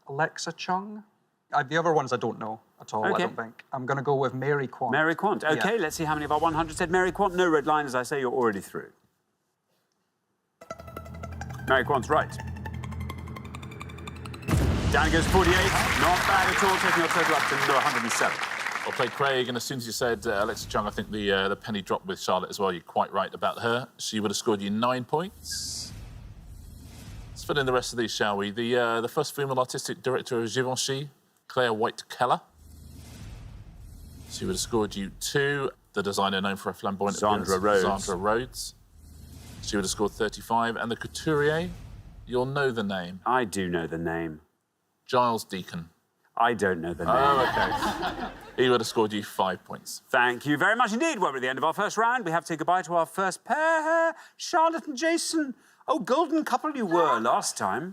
Alexa Chung. The other ones I don't know at all, Okay. I don't think. I'm going to go with Mary Quant. Mary Quant. OK, Yeah. let's see how many of our 100 said Mary Quant. No red line, as I say, you're already through. Mary Quant's right. Down goes 48. Not bad at all, taking your total up to 107. Well played, Craig, and as soon as you said Alexa Chung, I think the penny dropped with Charlotte as well. You're quite right about her. She would have scored you 9 points. Let's fill in the rest of these, shall we? The first female artistic director of Givenchy, Claire White-Keller. She would have scored you 2. The designer known for a flamboyant Sandra appearance, Rhodes. Sandra Rhodes. She would have scored 35. And the couturier, you'll know the name. I do know the name. Giles Deacon. I don't know the name. Oh, OK. He would have scored you 5 points. Thank you very much indeed. Well, we're at the end of our first round. We have to say goodbye to our first pair, Charlotte and Jason. Oh, golden couple you were last time.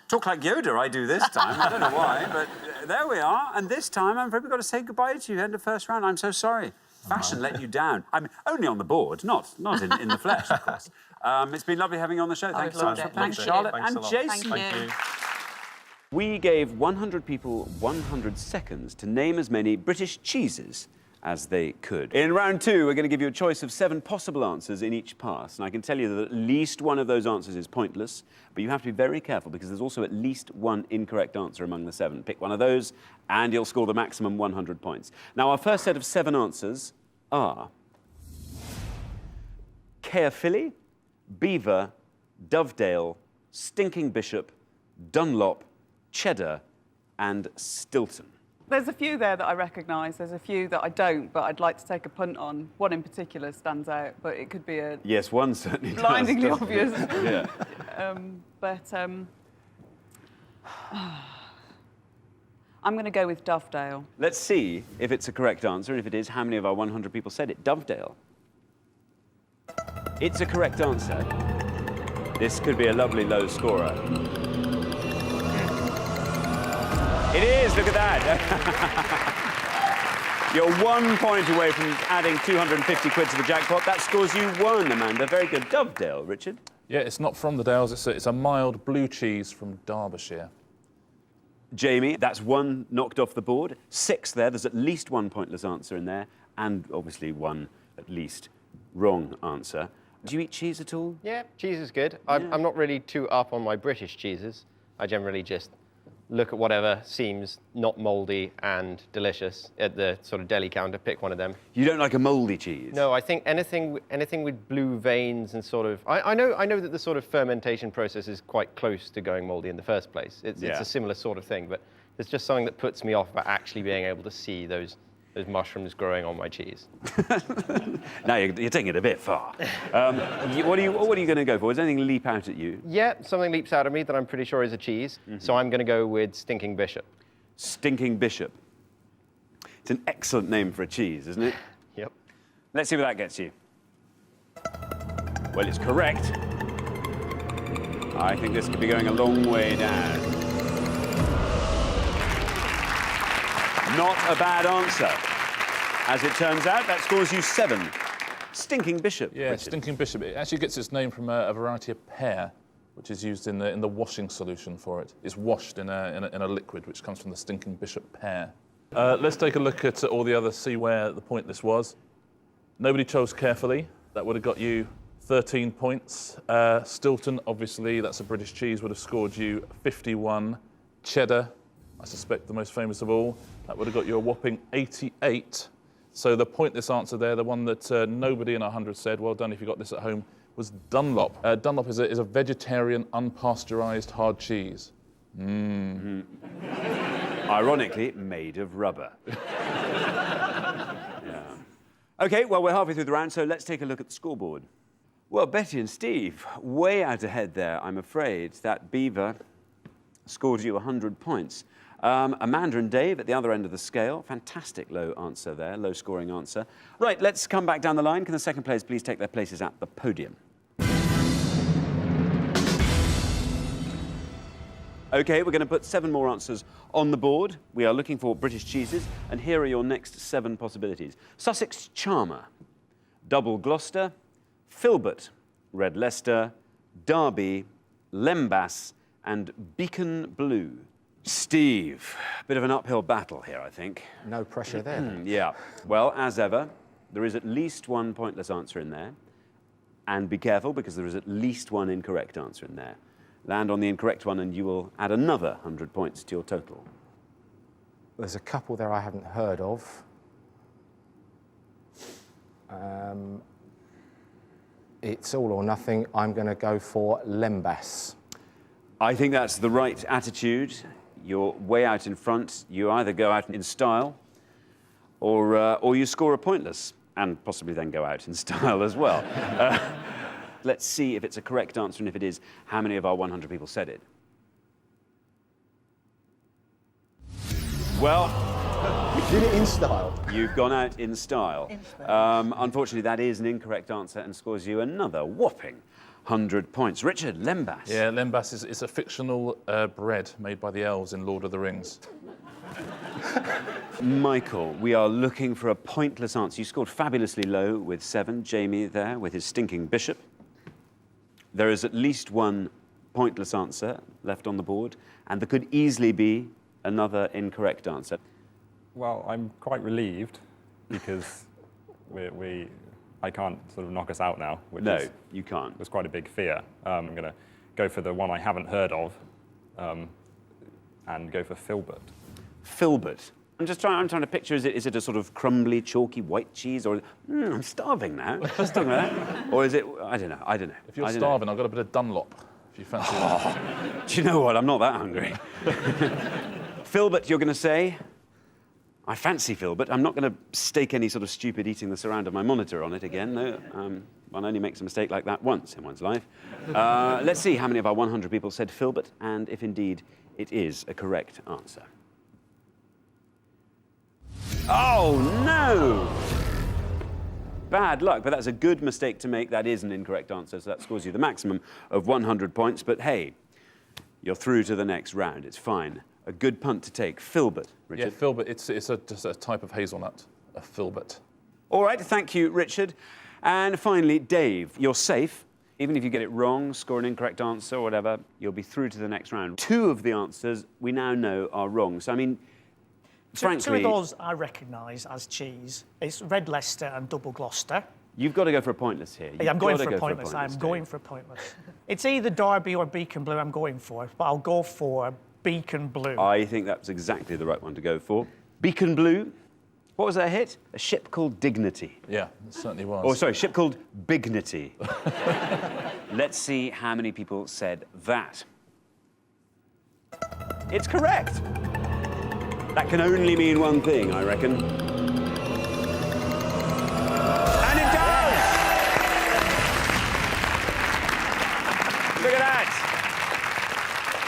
Talk like Yoda, I do this time. I don't know why, but there we are. And this time, I'm afraid we've got to say goodbye to you. End of first round. I'm so sorry. Fashion let you down. I mean, only on the board, not in the flesh, of course. It's been lovely having you on the show. Thanks so much for playing, Charlotte and Jason. Thank you. We gave 100 people 100 seconds to name as many British cheeses as they could. In round 2, we're going to give you a choice of 7 possible answers in each pass. And I can tell you that at least one of those answers is pointless, but you have to be very careful because there's also at least one incorrect answer among the 7. Pick one of those and you'll score the maximum 100 points. Now, our first set of 7 answers are Caerphilly, Beaver, Dovedale, Stinking Bishop, Dunlop, Cheddar and Stilton. There's a few there that I recognise. There's a few that I don't, but I'd like to take a punt on. One in particular stands out, but it could be a Yes, one certainly blindingly does, obvious. Yeah. I'm going to go with Dovedale. Let's see if it's a correct answer, and if it is, how many of our 100 people said it? Dovedale. It's a correct answer. This could be a lovely low scorer. It is, look at that. You're 1 point away from adding 250 quid to the jackpot. That scores you 1, Amanda. Very good. Dovedale, Richard. Yeah, it's not from the Dales. It's a mild blue cheese from Derbyshire. Jamie, that's 1 knocked off the board. 6 there. There's at least 1 pointless answer in there, and obviously 1 at least wrong answer. Do you eat cheese at all? Yeah, cheese is good. I'm not really too up on my British cheeses. I generally just look at whatever seems not mouldy and delicious at the sort of deli counter, pick one of them. You don't like a mouldy cheese? No, I think anything with blue veins and sort of... I know that the sort of fermentation process is quite close to going mouldy in the first place. It's a similar sort of thing, but there's just something that puts me off about actually being able to see those mushrooms growing on my cheese. Now you're taking it a bit far. What are you going to go for? Does anything leap out at you? Yeah, something leaps out at me that I'm pretty sure is a cheese, so I'm going to go with Stinking Bishop. Stinking Bishop. It's an excellent name for a cheese, isn't it? Yep. Let's see what that gets you. Well, it's correct. I think this could be going a long way down. Not a bad answer. As it turns out, that scores you 7. Stinking Bishop. Yeah, Richard. Stinking Bishop. It actually gets its name from a variety of pear, which is used in the washing solution for it. It's washed in a liquid which comes from the Stinking Bishop pear. Let's take a look at all the others, see where the pointless was. Nobody chose Carefully. That would have got you 13 points. Stilton, obviously, that's a British cheese, would have scored you 51. Cheddar, I suspect the most famous of all, that would have got you a whopping 88. So the pointless answer there, the one that nobody in 100 said, well done if you got this at home, was Dunlop. Dunlop is a vegetarian, unpasteurised hard cheese. Ironically, made of rubber. Yeah. OK, well, we're halfway through the round, so let's take a look at the scoreboard. Well, Betty and Steve, way out ahead there, I'm afraid. That Beaver scored you 100 points. Amanda and Dave at the other end of the scale. Fantastic low answer there, low scoring answer. Right, let's come back down the line. Can the second players please take their places at the podium? OK, we're going to put 7 more answers on the board. We are looking for British cheeses, and here are your next 7 possibilities. Sussex Charmer, Double Gloucester, Filbert, Red Leicester, Derby, Lembas, and Beacon Blue. Steve, bit of an uphill battle here, I think. No pressure there. Yeah. Well, as ever, there is at least 1 pointless answer in there. And be careful, because there is at least 1 incorrect answer in there. Land on the incorrect one and you will add another 100 points to your total. There's a couple there I haven't heard of. It's all or nothing. I'm going to go for Lembas. I think that's the right attitude. You're way out in front. You either go out in style or you score a pointless and possibly then go out in style as well. Let's see if it's a correct answer, and if it is, how many of our 100 people said it? Well, you did it in style. You've gone out in style. Unfortunately, that is an incorrect answer and scores you another whopping 100 points. Richard, Lembas. Yeah, Lembas is a fictional bread made by the elves in Lord of the Rings. Michael, we are looking for a pointless answer. You scored fabulously low with 7. Jamie there with his stinking bishop. There is at least 1 pointless answer left on the board, and there could easily be another incorrect answer. Well, I'm quite relieved because I can't sort of knock us out now. Which you can't. Was quite a big fear. I'm going to go for the one I haven't heard of, and go for Filbert. Filbert. I'm trying to picture, is it a sort of crumbly, chalky white cheese, or I'm starving now. Just talking about that. Or is it? I don't know. If you're starving, I've got a bit of Dunlop. If you fancy that. Do you know what? I'm not that hungry. Filbert, you're going to say? I fancy Filbert. I'm not going to stake any sort of stupid eating the surround of my monitor on it again. No, one only makes a mistake like that once in one's life. Let's see how many of our 100 people said Filbert, and if indeed it is a correct answer. Oh, no! Bad luck, but that's a good mistake to make. That is an incorrect answer, so that scores you the maximum of 100 points. But hey, you're through to the next round. It's fine. A good punt to take. Filbert, Richard. Yeah, Filbert. It's just a type of hazelnut, a Filbert. All right, thank you, Richard. And finally, Dave, you're safe. Even if you get it wrong, score an incorrect answer or whatever, you'll be through to the next round. 2 of the answers we now know are wrong. So, I mean, frankly... 2 of those I recognise as cheese. It's Red Leicester and Double Gloucester. You've got to go for a pointless here. Yeah, I'm going for a pointless. I'm going for a pointless. It's either Derby or Beacon Blue I'm going for, but I'll go for Beacon Blue. I think that's exactly the right one to go for. Beacon Blue. What was that hit? A ship called Dignity. Yeah, it certainly was. Oh, sorry, ship called Bignity. Let's see how many people said that. It's correct. That can only mean one thing, I reckon. And it does! Look at that.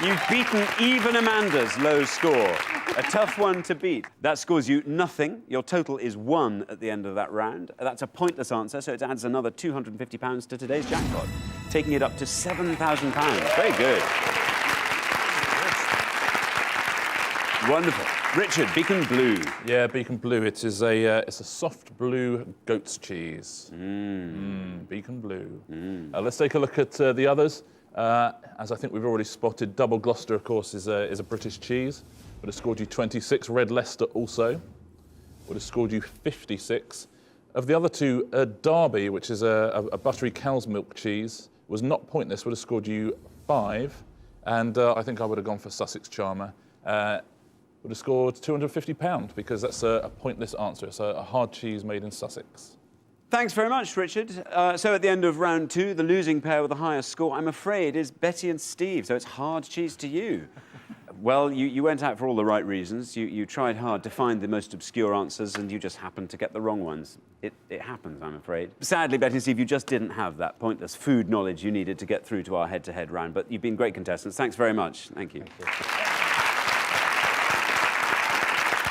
You've beaten even Amanda's low score. A tough one to beat. That scores you nothing. Your total is 1 at the end of that round. That's a pointless answer, so it adds another £250 to today's jackpot, taking it up to £7,000. Very good. Wonderful. Richard, Beacon Blue. Yeah, Beacon Blue. It's a soft blue goat's cheese. Beacon Blue. Let's take a look at the others. As I think we've already spotted, Double Gloucester, of course, is a British cheese. Would have scored you 26. Red Leicester also would have scored you 56. Of the other 2, Derby, which is a buttery cow's milk cheese, was not pointless, would have scored you 5. And I think I would have gone for Sussex Charmer. Would have scored £250 because that's a pointless answer. It's a hard cheese made in Sussex. Thanks very much, Richard. So at the end of round 2, the losing pair with the highest score, I'm afraid, is Betty and Steve. So it's hard cheese to you. Well, you went out for all the right reasons. You tried hard to find the most obscure answers, and you just happened to get the wrong ones. It happens, I'm afraid. Sadly, Betty and Steve, you just didn't have that pointless food knowledge you needed to get through to our head-to-head round. But you've been great contestants. Thanks very much. Thank you. Thank you.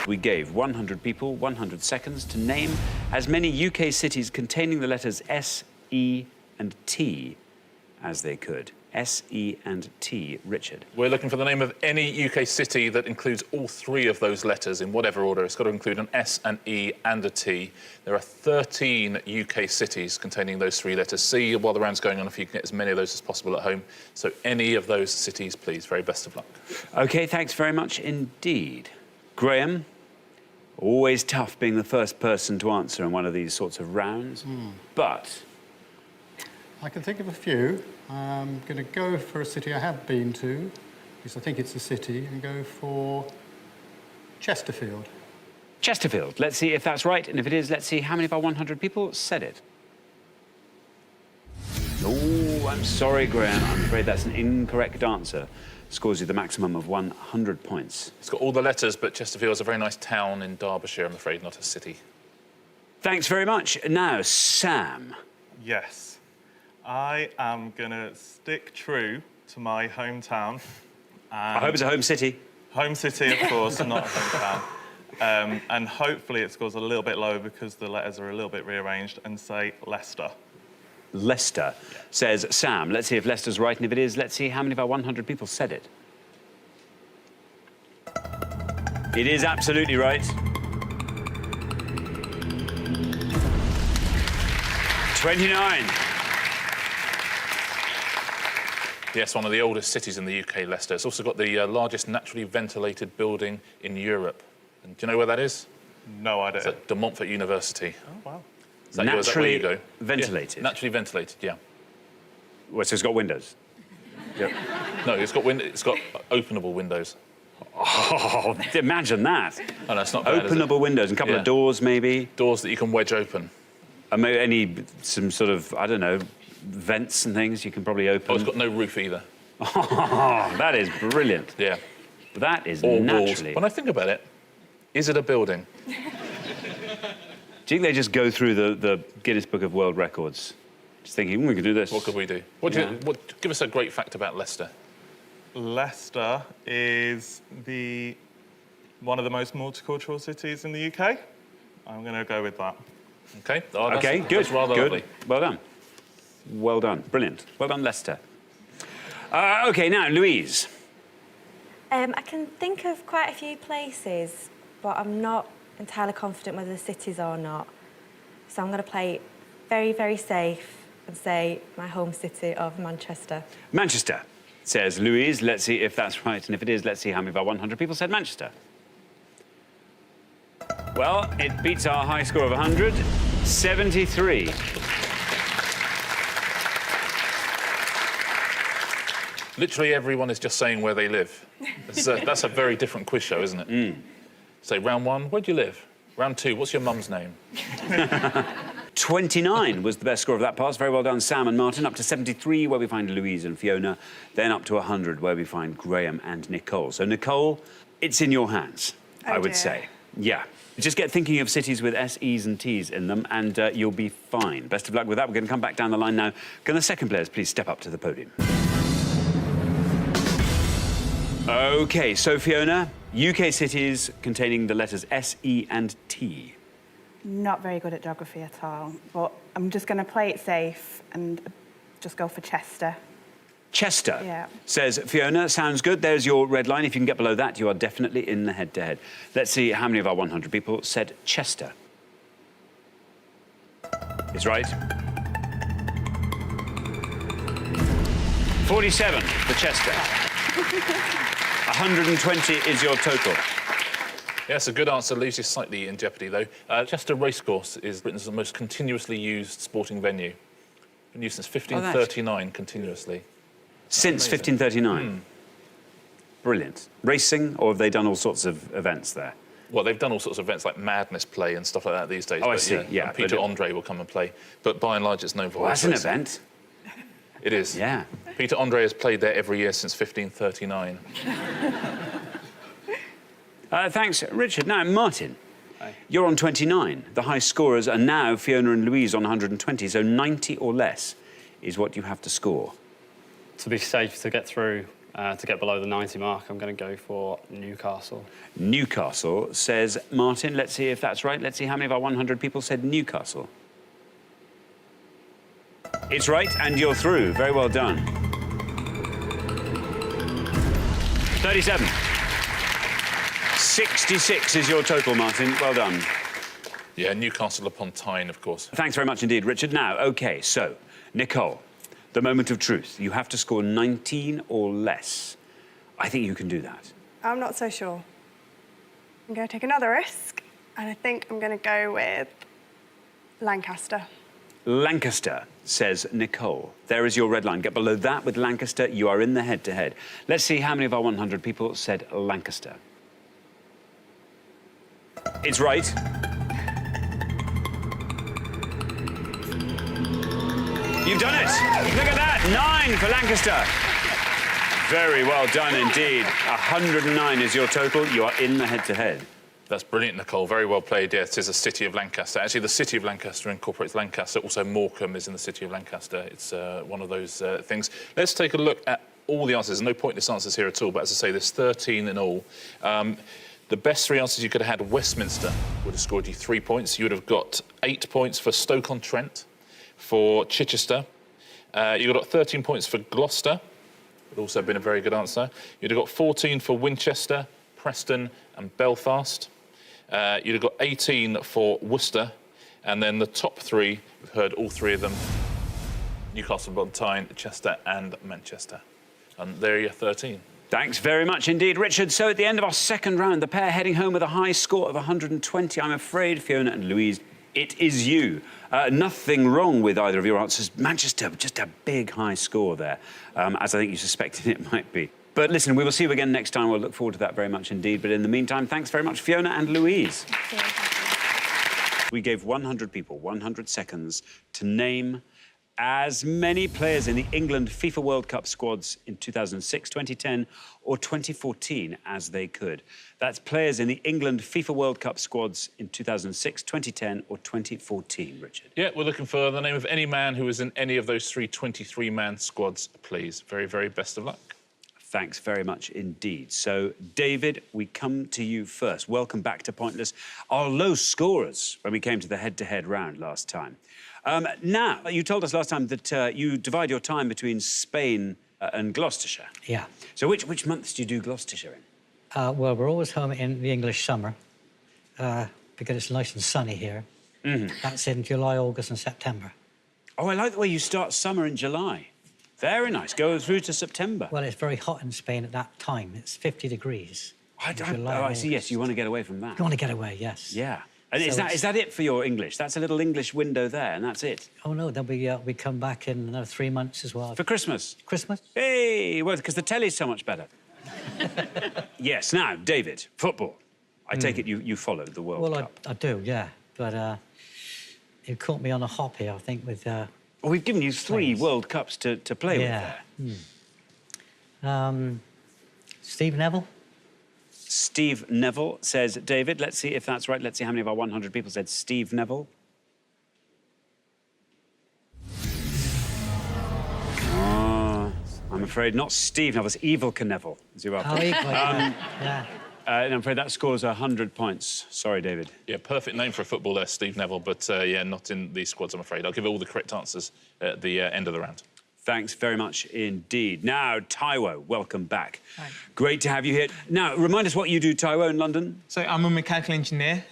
We gave 100 people 100 seconds to name as many UK cities containing the letters S, E and T as they could. S, E and T. Richard. We're looking for the name of any UK city that includes all three of those letters in whatever order. It's got to include an S, an E and a T. There are 13 UK cities containing those three letters. See, while the round's going on, if you can get as many of those as possible at home. So any of those cities, please. Very best of luck. OK, thanks very much indeed. Graham, always tough being the first person to answer in one of these sorts of rounds, but... I can think of a few. I'm going to go for a city I have been to, because I think it's a city, and go for Chesterfield. Chesterfield. Let's see if that's right, and if it is, let's see how many of our 100 people said it. Oh, I'm sorry, Graham. I'm afraid that's an incorrect answer. Scores you the maximum of 100 points. It's got all the letters, but Chesterfield's a very nice town in Derbyshire, I'm afraid, not a city. Thanks very much. Now, Sam. Yes. I am going to stick true to my hometown. I hope it's a home city. Home city, of course, not a hometown. And hopefully it scores a little bit lower because the letters are a little bit rearranged, and say Leicester. Leicester, says Sam. Let's see if Leicester's right, and if it is, let's see how many of our 100 people said it. It is absolutely right. 29. Yes, one of the oldest cities in the UK, Leicester. It's also got the largest naturally ventilated building in Europe. And do you know where that is? No idea. It's at De Montfort University. Oh, wow. Is that yours? Is that where you go? Ventilated? Yeah, naturally ventilated, yeah. Well, so it's got windows? Yep. No, it's got openable windows. Oh, imagine that. Oh, no, it's not bad, Openable windows and a couple of doors, maybe. Doors that you can wedge open. And maybe some sort of, I don't know, vents and things you can probably open. Oh, it's got no roof either. Oh, that is brilliant. Yeah. That is Or naturally... walls. When I think about it, is it a building? Do you think they just go through the Guinness Book of World Records, just thinking, we could do this? What could we do? Give us a great fact about Leicester. Leicester is one of the most multicultural cities in the UK. I'm going to go with that. OK. OK, good. That's rather lovely. Well done. Well done. Brilliant. Well done, Leicester. OK, now, Louise. I can think of quite a few places, but I'm not entirely confident whether the cities or not. So I'm going to play it very, very safe and say my home city of Manchester. Manchester, says Louise. Let's see if that's right. And if it is, let's see how many of our 100 people said Manchester. Well, it beats our high score of 100. 73. Literally everyone is just saying where they live. That's a very different quiz show, isn't it? Say, round one, where do you live? Round two, what's your mum's name? 29 was the best score of that pass. Very well done, Sam and Martin. Up to 73, where we find Louise and Fiona. Then up to 100, where we find Graham and Nicole. So, Nicole, it's in your hands, I would say. Yeah. Just get thinking of cities with S, E's and T's in them, and you'll be fine. Best of luck with that. We're going to come back down the line now. Can the second players please step up to the podium? OK, so, Fiona, UK cities containing the letters S, E and T. Not very good at geography at all, but I'm just going to play it safe and just go for Chester. Chester, Yeah. says Fiona. Sounds good. There's your red line. If you can get below that, you are definitely in the head-to-head. Let's see how many of our 100 people said Chester. Is right. 47 for Chester. 120 is your total. Yes, a good answer. Leaves you slightly in jeopardy, though. Chester Racecourse is Britain's most continuously used sporting venue. Been used since 1539, continuously. Since 1539? Brilliant. Racing, or have they done all sorts of events there? Well, they've done all sorts of events like Madness Play and stuff like that these days. Oh, I see, yeah. And Peter Andre will come and play. But by and large, it's known for Well, that's an racing. event. It is. Yeah. Peter Andre has played there every year since 1539. Thanks, Richard. Now, Martin, you're on 29. The high scorers are now Fiona and Louise on 120, so 90 or less is what you have to score. To be safe to get through, To get below the 90 mark, I'm going to go for Newcastle. Newcastle, says Martin. Let's see if that's right. Let's see how many of our 100 people said Newcastle. It's right, and you're through. Very well done. 37. 66 is your total, Martin. Well done. Yeah, Newcastle upon Tyne, of course. Thanks very much indeed, Richard. Now, OK, so, Nicole, the moment of truth. You have to score 19 or less. I think you can do that. I'm not so sure. I'm going to take another risk, and I think I'm going to go with Lancaster. Lancaster, says Nicole. There is your red line. Get below that with Lancaster. You are in the head-to-head. Let's see how many of our 100 people said Lancaster. It's right. You've done it! Look at that! 9 for Lancaster. Very well done indeed. 109 is your total. You are in the head-to-head. That's brilliant, Nicole. Very well played. Yeah, it is a city of Lancaster. Actually, the city of Lancaster incorporates Lancaster. Also, Morecambe is in the city of Lancaster. It's one of those things. Let's take a look at all the answers. No pointless answers here at all, but as I say, there's 13 in all. The best 3 answers you could have had, Westminster would have scored you 3 points. You would have got 8 points for Stoke-on-Trent, for Chichester. You would have got 13 points for Gloucester. Would also have been a very good answer. You'd have got 14 for Winchester, Preston and Belfast. You'd have got 18 for Worcester. And then the top 3, we've heard all 3 of them, Newcastle upon Tyne, Chester and Manchester. And there are your 13. Thanks very much indeed, Richard. So at the end of our second round, the pair heading home with a high score of 120. I'm afraid, Fiona and Louise, it is you. Nothing wrong with either of your answers. Manchester, just a big high score there, as I think you suspected it might be. But listen, we will see you again next time. We'll look forward to that very much indeed. But in the meantime, thanks very much, Fiona and Louise. We gave 100 people 100 seconds to name as many players in the England FIFA World Cup squads in 2006, 2010 or 2014 as they could. That's players in the England FIFA World Cup squads in 2006, 2010 or 2014, Richard. Yeah, we're looking for the name of any man who was in any of those 3 23-man squads, please. Very, very best of luck. Thanks very much indeed. So, David, we come to you first. Welcome back to Pointless. Our low scorers when we came to the head-to-head round last time. Now, you told us last time that you divide your time between Spain and Gloucestershire. Yeah. So which months do you do Gloucestershire in? Well, we're always home in the English summer because it's nice and sunny here. Mm-hmm. That's in July, August and September. Oh, I like the way you start summer in July. Very nice. Go through to September. Well, it's very hot in Spain at that time. It's 50 degrees. I see, yes, you want to get away from that. You want to get away, yes. Yeah. And So is that it for your English? That's a little English window there, and that's it? Oh, no, then we come back in another 3 months as well. For Christmas? Christmas? Hey, well, because the telly's so much better. Yes, now, David, football. I take it you followed the World Cup. Well, I do, yeah. But it caught me on a hop here, I think, with... well, we've given you 3 World Cups to play with there. Steve Neville? Steve Neville, says David. Let's see if that's right. Let's see how many of our 100 people said Steve Neville. Oh, I'm afraid not Steve Neville. It's Evil Neville, as you are. Oh, yeah. And I'm afraid that scores 100 points. Sorry, David. Yeah, perfect name for a footballer, Steve Neville, but yeah, not in these squads, I'm afraid. I'll give all the correct answers at the end of the round. Thanks very much indeed. Now, Taiwo, welcome back. Hi. Great to have you here. Now, remind us what you do, Taiwo, in London. So I'm a mechanical engineer,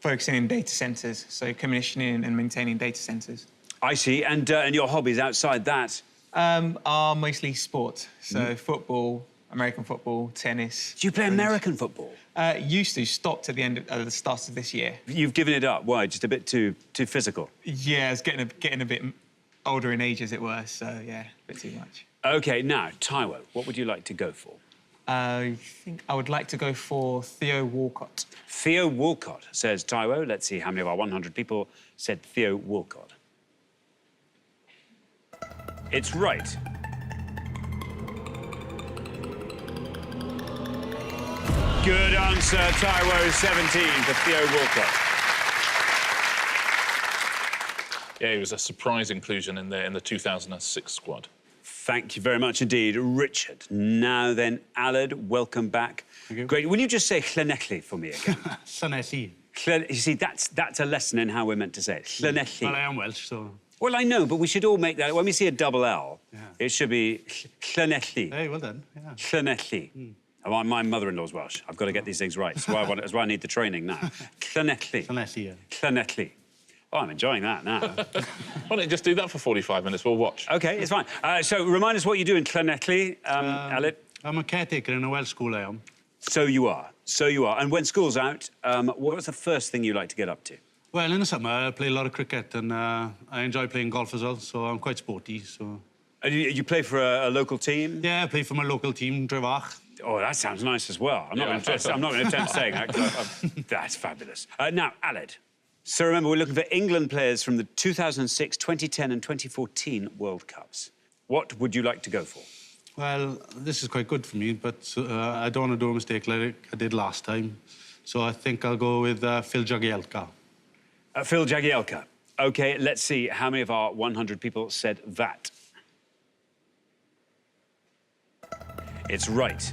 focusing in data centres, so commissioning and maintaining data centres. I see. And your hobbies outside that? Are mostly sport, so football, American football, tennis. Do you play American football? Used to, stopped at the start of this year. You've given it up. Why? Just a bit too physical? Yeah, it's getting a bit older in age, as it were, so yeah, a bit too much. OK, now, Taiwo, what would you like to go for? I think I would like to go for Theo Walcott. Theo Walcott, says Taiwo. Let's see how many of our 100 people said Theo Walcott. It's right. Good answer, Taiwo, 17 for Theo Walcott. Yeah, he was a surprise inclusion in the 2006 squad. Thank you very much indeed, Richard. Now then, Aled, welcome back. Thank you. Great. Will you just say Llanelli for me again? Llanelli. You see, that's a lesson in how we're meant to say it. Llanelli. Well, I am Welsh, so... Well, I know, but we should all make that... When we see a double L, it should be Llanelli. Hey, well done. Yeah. Llanelli. Oh, my mother-in-law's Welsh. I've got to get these things right. That's why I need the training now. Llanelli. Llanelli, yeah. Llanelli. Oh, I'm enjoying that now. Why don't you just do that for 45 minutes? We'll watch. OK, it's fine. So remind us what you do in Llanelli, Aled. I'm a caretaker in a Welsh school, I am. So you are. So you are. And when school's out, what's the first thing you like to get up to? Well, in the summer, I play a lot of cricket and I enjoy playing golf as well, so I'm quite sporty, so... And you play for a local team? Yeah, I play for my local team, Drefach. Oh, that sounds nice as well. I'm not going to attempt saying that. That's fabulous. Now, Aled. So remember, we're looking for England players from the 2006, 2010 and 2014 World Cups. What would you like to go for? Well, this is quite good for me, but I don't want to do a mistake like I did last time. So I think I'll go with Phil Jagielka. Phil Jagielka. OK, let's see how many of our 100 people said that. It's right.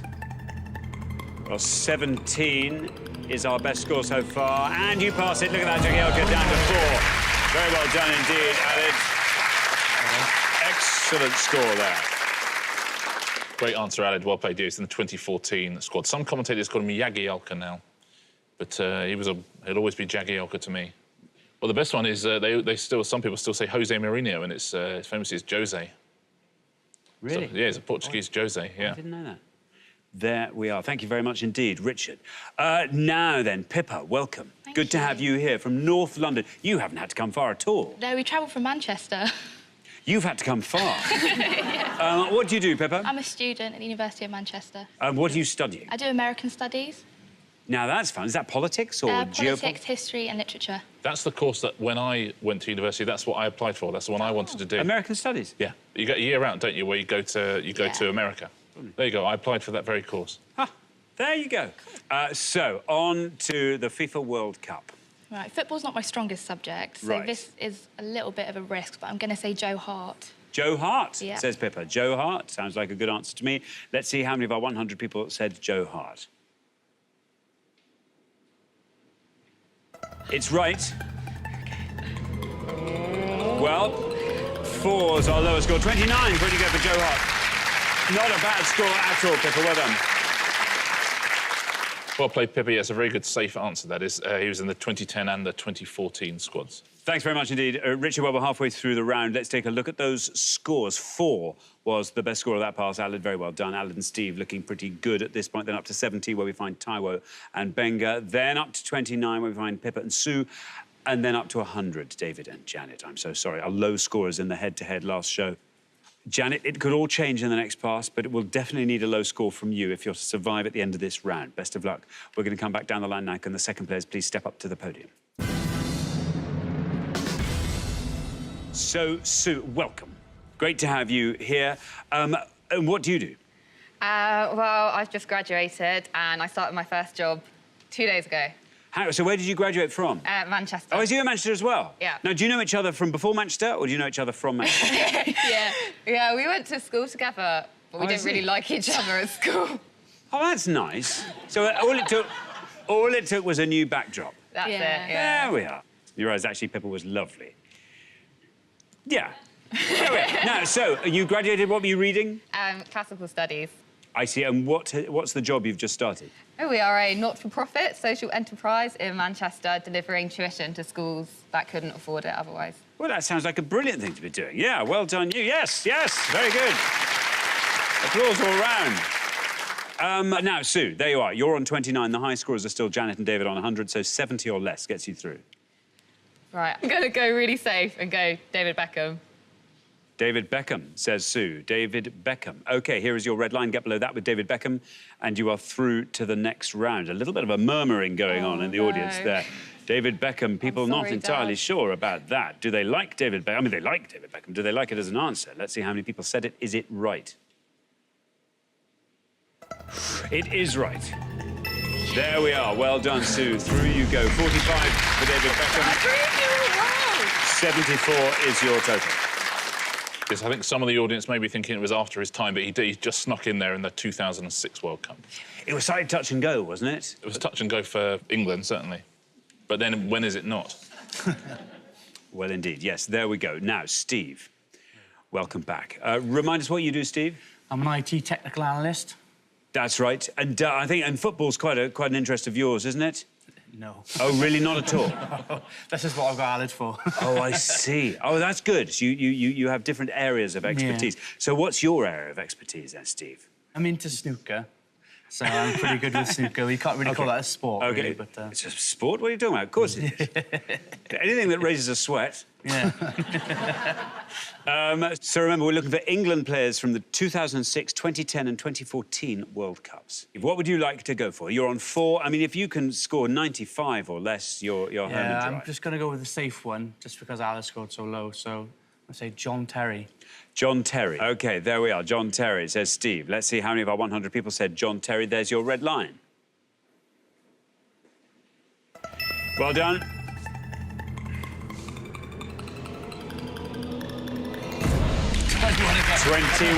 Well, 17 is our best score so far. And you pass it. Look at that, Jagielka down to 4. Very well done indeed, Aled. Excellent score there. Great answer, Aled. Well played, It's in the 2014 squad. Some commentators call him Jagielka now, but he'll always be Jagielka to me. Well, the best one is some people still say Jose Mourinho, and it's famously it's Jose. Really? So, yeah, it's a Portuguese Jose, yeah. I didn't know that. There we are. Thank you very much indeed, Richard. Now then, Pippa, welcome. Good to have you here from North London. You haven't had to come far at all. No, we travelled from Manchester. You've had to come far. What do you do, Pippa? I'm a student at the University of Manchester. What are you studying? I do American Studies. Now, that's fun. Is that politics or Politics, history and literature. That's the course that when I went to university, that's what I applied for. That's the one I wanted to do. American Studies? Yeah. You get a year out, don't you, where you go to America. There you go. I applied for that very course. There you go. So, on to the FIFA World Cup. Right, football's not my strongest subject, so this is a little bit of a risk, but I'm going to say Joe Hart. Joe Hart, yeah. Says Pippa. Joe Hart, sounds like a good answer to me. Let's see how many of our 100 people said Joe Hart. It's right. Well, 4's our lowest score. 29 when you go for Joe Hart. Not a bad score at all, Pippa. Well done. Well played, Pippa. Yes, a very good, safe answer, that is. He was in the 2010 and the 2014 squads. Thanks very much indeed. Richard, well, we're halfway through the round. Let's take a look at those scores. 4 was the best score of that pass. Aled, very well done. Aled and Steve looking pretty good at this point. Then up to 70, where we find Taiwo and Benga. Then up to 29, where we find Pippa and Sue. And then up to 100, David and Janet. I'm so sorry. Our low scorers in the head-to-head last show. Janet, it could all change in the next pass, but it will definitely need a low score from you if you're to survive at the end of this round. Best of luck. We're going to come back down the line now. Can the second players please step up to the podium? So, Sue, welcome. Great to have you here. And what do you do? Well, I've just graduated and I started my first job 2 days ago. So where did you graduate from? Manchester. Oh, is you in Manchester as well? Yeah. Now, do you know each other from before Manchester, or do you know each other from Manchester? Yeah, we went to school together, but we didn't really like each other at school. Oh, that's nice. So all it took was a new backdrop. That's it, yeah. There we are. You realise, actually, Pippa was lovely. Yeah. There we are. Now, so, you graduated, what were you reading? Classical studies. I see. And what's the job you've just started? We are a not-for-profit social enterprise in Manchester, delivering tuition to schools that couldn't afford it otherwise. Well, that sounds like a brilliant thing to be doing. Yeah, well done you. Yes, very good. Applause all round. Now, Sue, there you are. You're on 29. The high scorers are still Janet and David on 100, so 70 or less gets you through. Right, I'm going to go really safe and go David Beckham. David Beckham, says Sue. David Beckham. OK, here is your red line. Get below that with David Beckham, and you are through to the next round. A little bit of a murmuring going on in the audience there. David Beckham, people not entirely sure about that. Do they like David Beckham? I mean, they like David Beckham. Do they like it as an answer? Let's see how many people said it. Is it right? It is right. There we are. Well done, Sue. Through you go. 45 for David Beckham. 74 is your total. I think some of the audience may be thinking it was after his time, but he just snuck in there in the 2006 World Cup. It was slightly touch and go, wasn't it? It was touch and go for England, certainly. But then when is it not? Well, indeed, yes, there we go. Now, Steve, welcome back. Remind us what you do, Steve. I'm an IT technical analyst. That's right. And I think football's quite an interest of yours, isn't it? No. Oh, really? Not at all? This is what I've got added for. Oh, I see. Oh, that's good. So you have different areas of expertise. Yeah. So what's your area of expertise then, Steve? I'm into snooker, so I'm pretty good with snooker. We can't really call that a sport, Okay. really, but... It's a sport? What are you talking about? Of course it is. Anything that raises a sweat. Yeah. So remember, we're looking for England players from the 2006, 2010 and 2014 World Cups. What would you like to go for? You're on 4. I mean, if you can score 95 or less, you're home and dry. Yeah, I'm just going to go with the safe one, just because Alice scored so low, so I'll say John Terry. John Terry. OK, there we are. John Terry, says Steve. Let's see how many of our 100 people said John Terry. There's your red line. Well done. 21.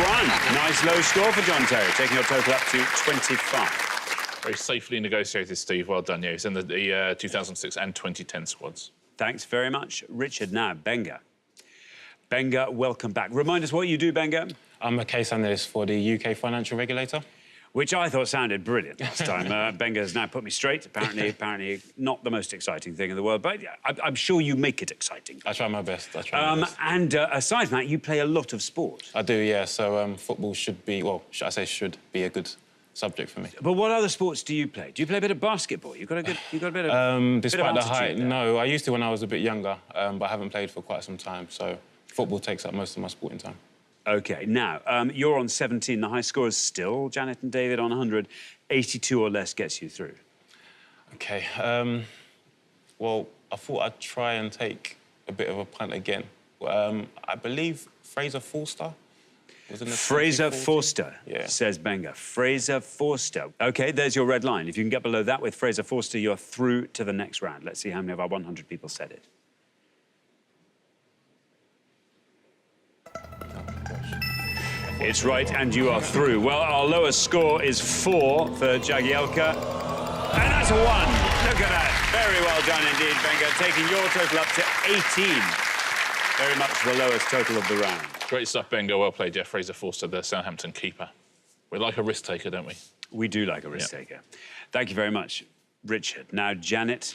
Nice low score for John Terry, taking your total up to 25. Very safely negotiated, Steve. Well done, yeah. He's in the 2006 and 2010 squads. Thanks very much, Richard. Now, Benga. Benga, welcome back. Remind us what you do, Benga. I'm a case analyst for the UK financial regulator. Which I thought sounded brilliant last time. Benga has now put me straight. Apparently not the most exciting thing in the world, but I'm sure you make it exciting. I try my best. And aside from that, you play a lot of sport. I do, yeah. So football should be, well, I say should be a good subject for me. But what other sports do you play? Do you play a bit of basketball? You've got a bit of despite the height, no. I used to when I was a bit younger, but I haven't played for quite some time. So football takes up most of my sporting time. OK, now, you're on 17. The high score is still Janet and David on 100. 82 or less gets you through. OK. Well, I thought I'd try and take a bit of a punt again. I believe Fraser Forster was in the Fraser Forster, yeah. Says Benga. Fraser Forster. OK, there's your red line. If you can get below that with Fraser Forster, you're through to the next round. Let's see how many of our 100 people said it. It's right, and you are through. Well, our lowest score is 4 for Jagielka. And that's a 1. Look at that. Very well done indeed, Benga, taking your total up to 18. Very much the lowest total of the round. Great stuff, Benga. Well played, Jeff. Fraser Forster, the Southampton keeper. We like a risk taker, don't we? We do like a risk taker. Thank you very much, Richard. Now, Janet,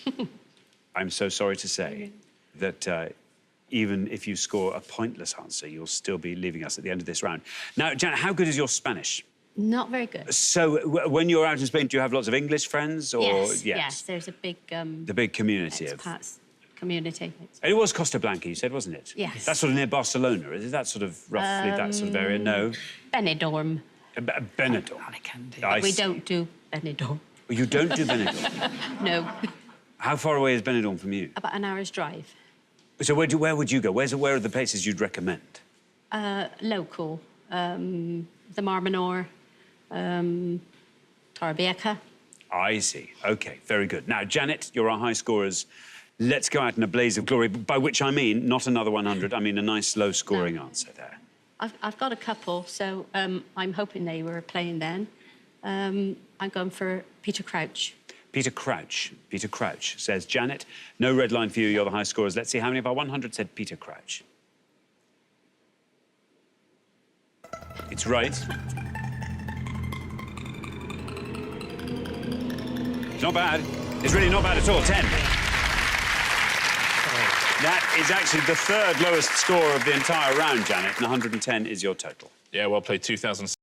I'm so sorry to say that even if you score a pointless answer, you'll still be leaving us at the end of this round. Now, Janet, how good is your Spanish? Not very good. So, when you're out in Spain, do you have lots of English friends? Or yes. There's a big... the big community expats community. It was Costa Blanca, you said, wasn't it? Yes. That's sort of near Barcelona. Is that sort of roughly that sort of area? No. Benidorm. Benidorm. We don't do Benidorm. You don't do Benidorm? No. How far away is Benidorm from you? About an hour's drive. So where would you go? Where are the places you'd recommend? Local. The Marmanor, Torrevieja. I see. OK, very good. Now, Janet, you're our high scorers. Let's go out in a blaze of glory, by which I mean not another 100. I mean a nice low-scoring answer there. I've got a couple, so I'm hoping they were playing then. I'm going for Peter Crouch. Peter Crouch. Peter Crouch, says Janet. No red line for you, you're the high scorers. Let's see how many of our 100 said Peter Crouch. It's right. It's not bad. It's really not bad at all. 10. That is actually the third lowest score of the entire round, Janet, and 110 is your total. Yeah, well played. 2006.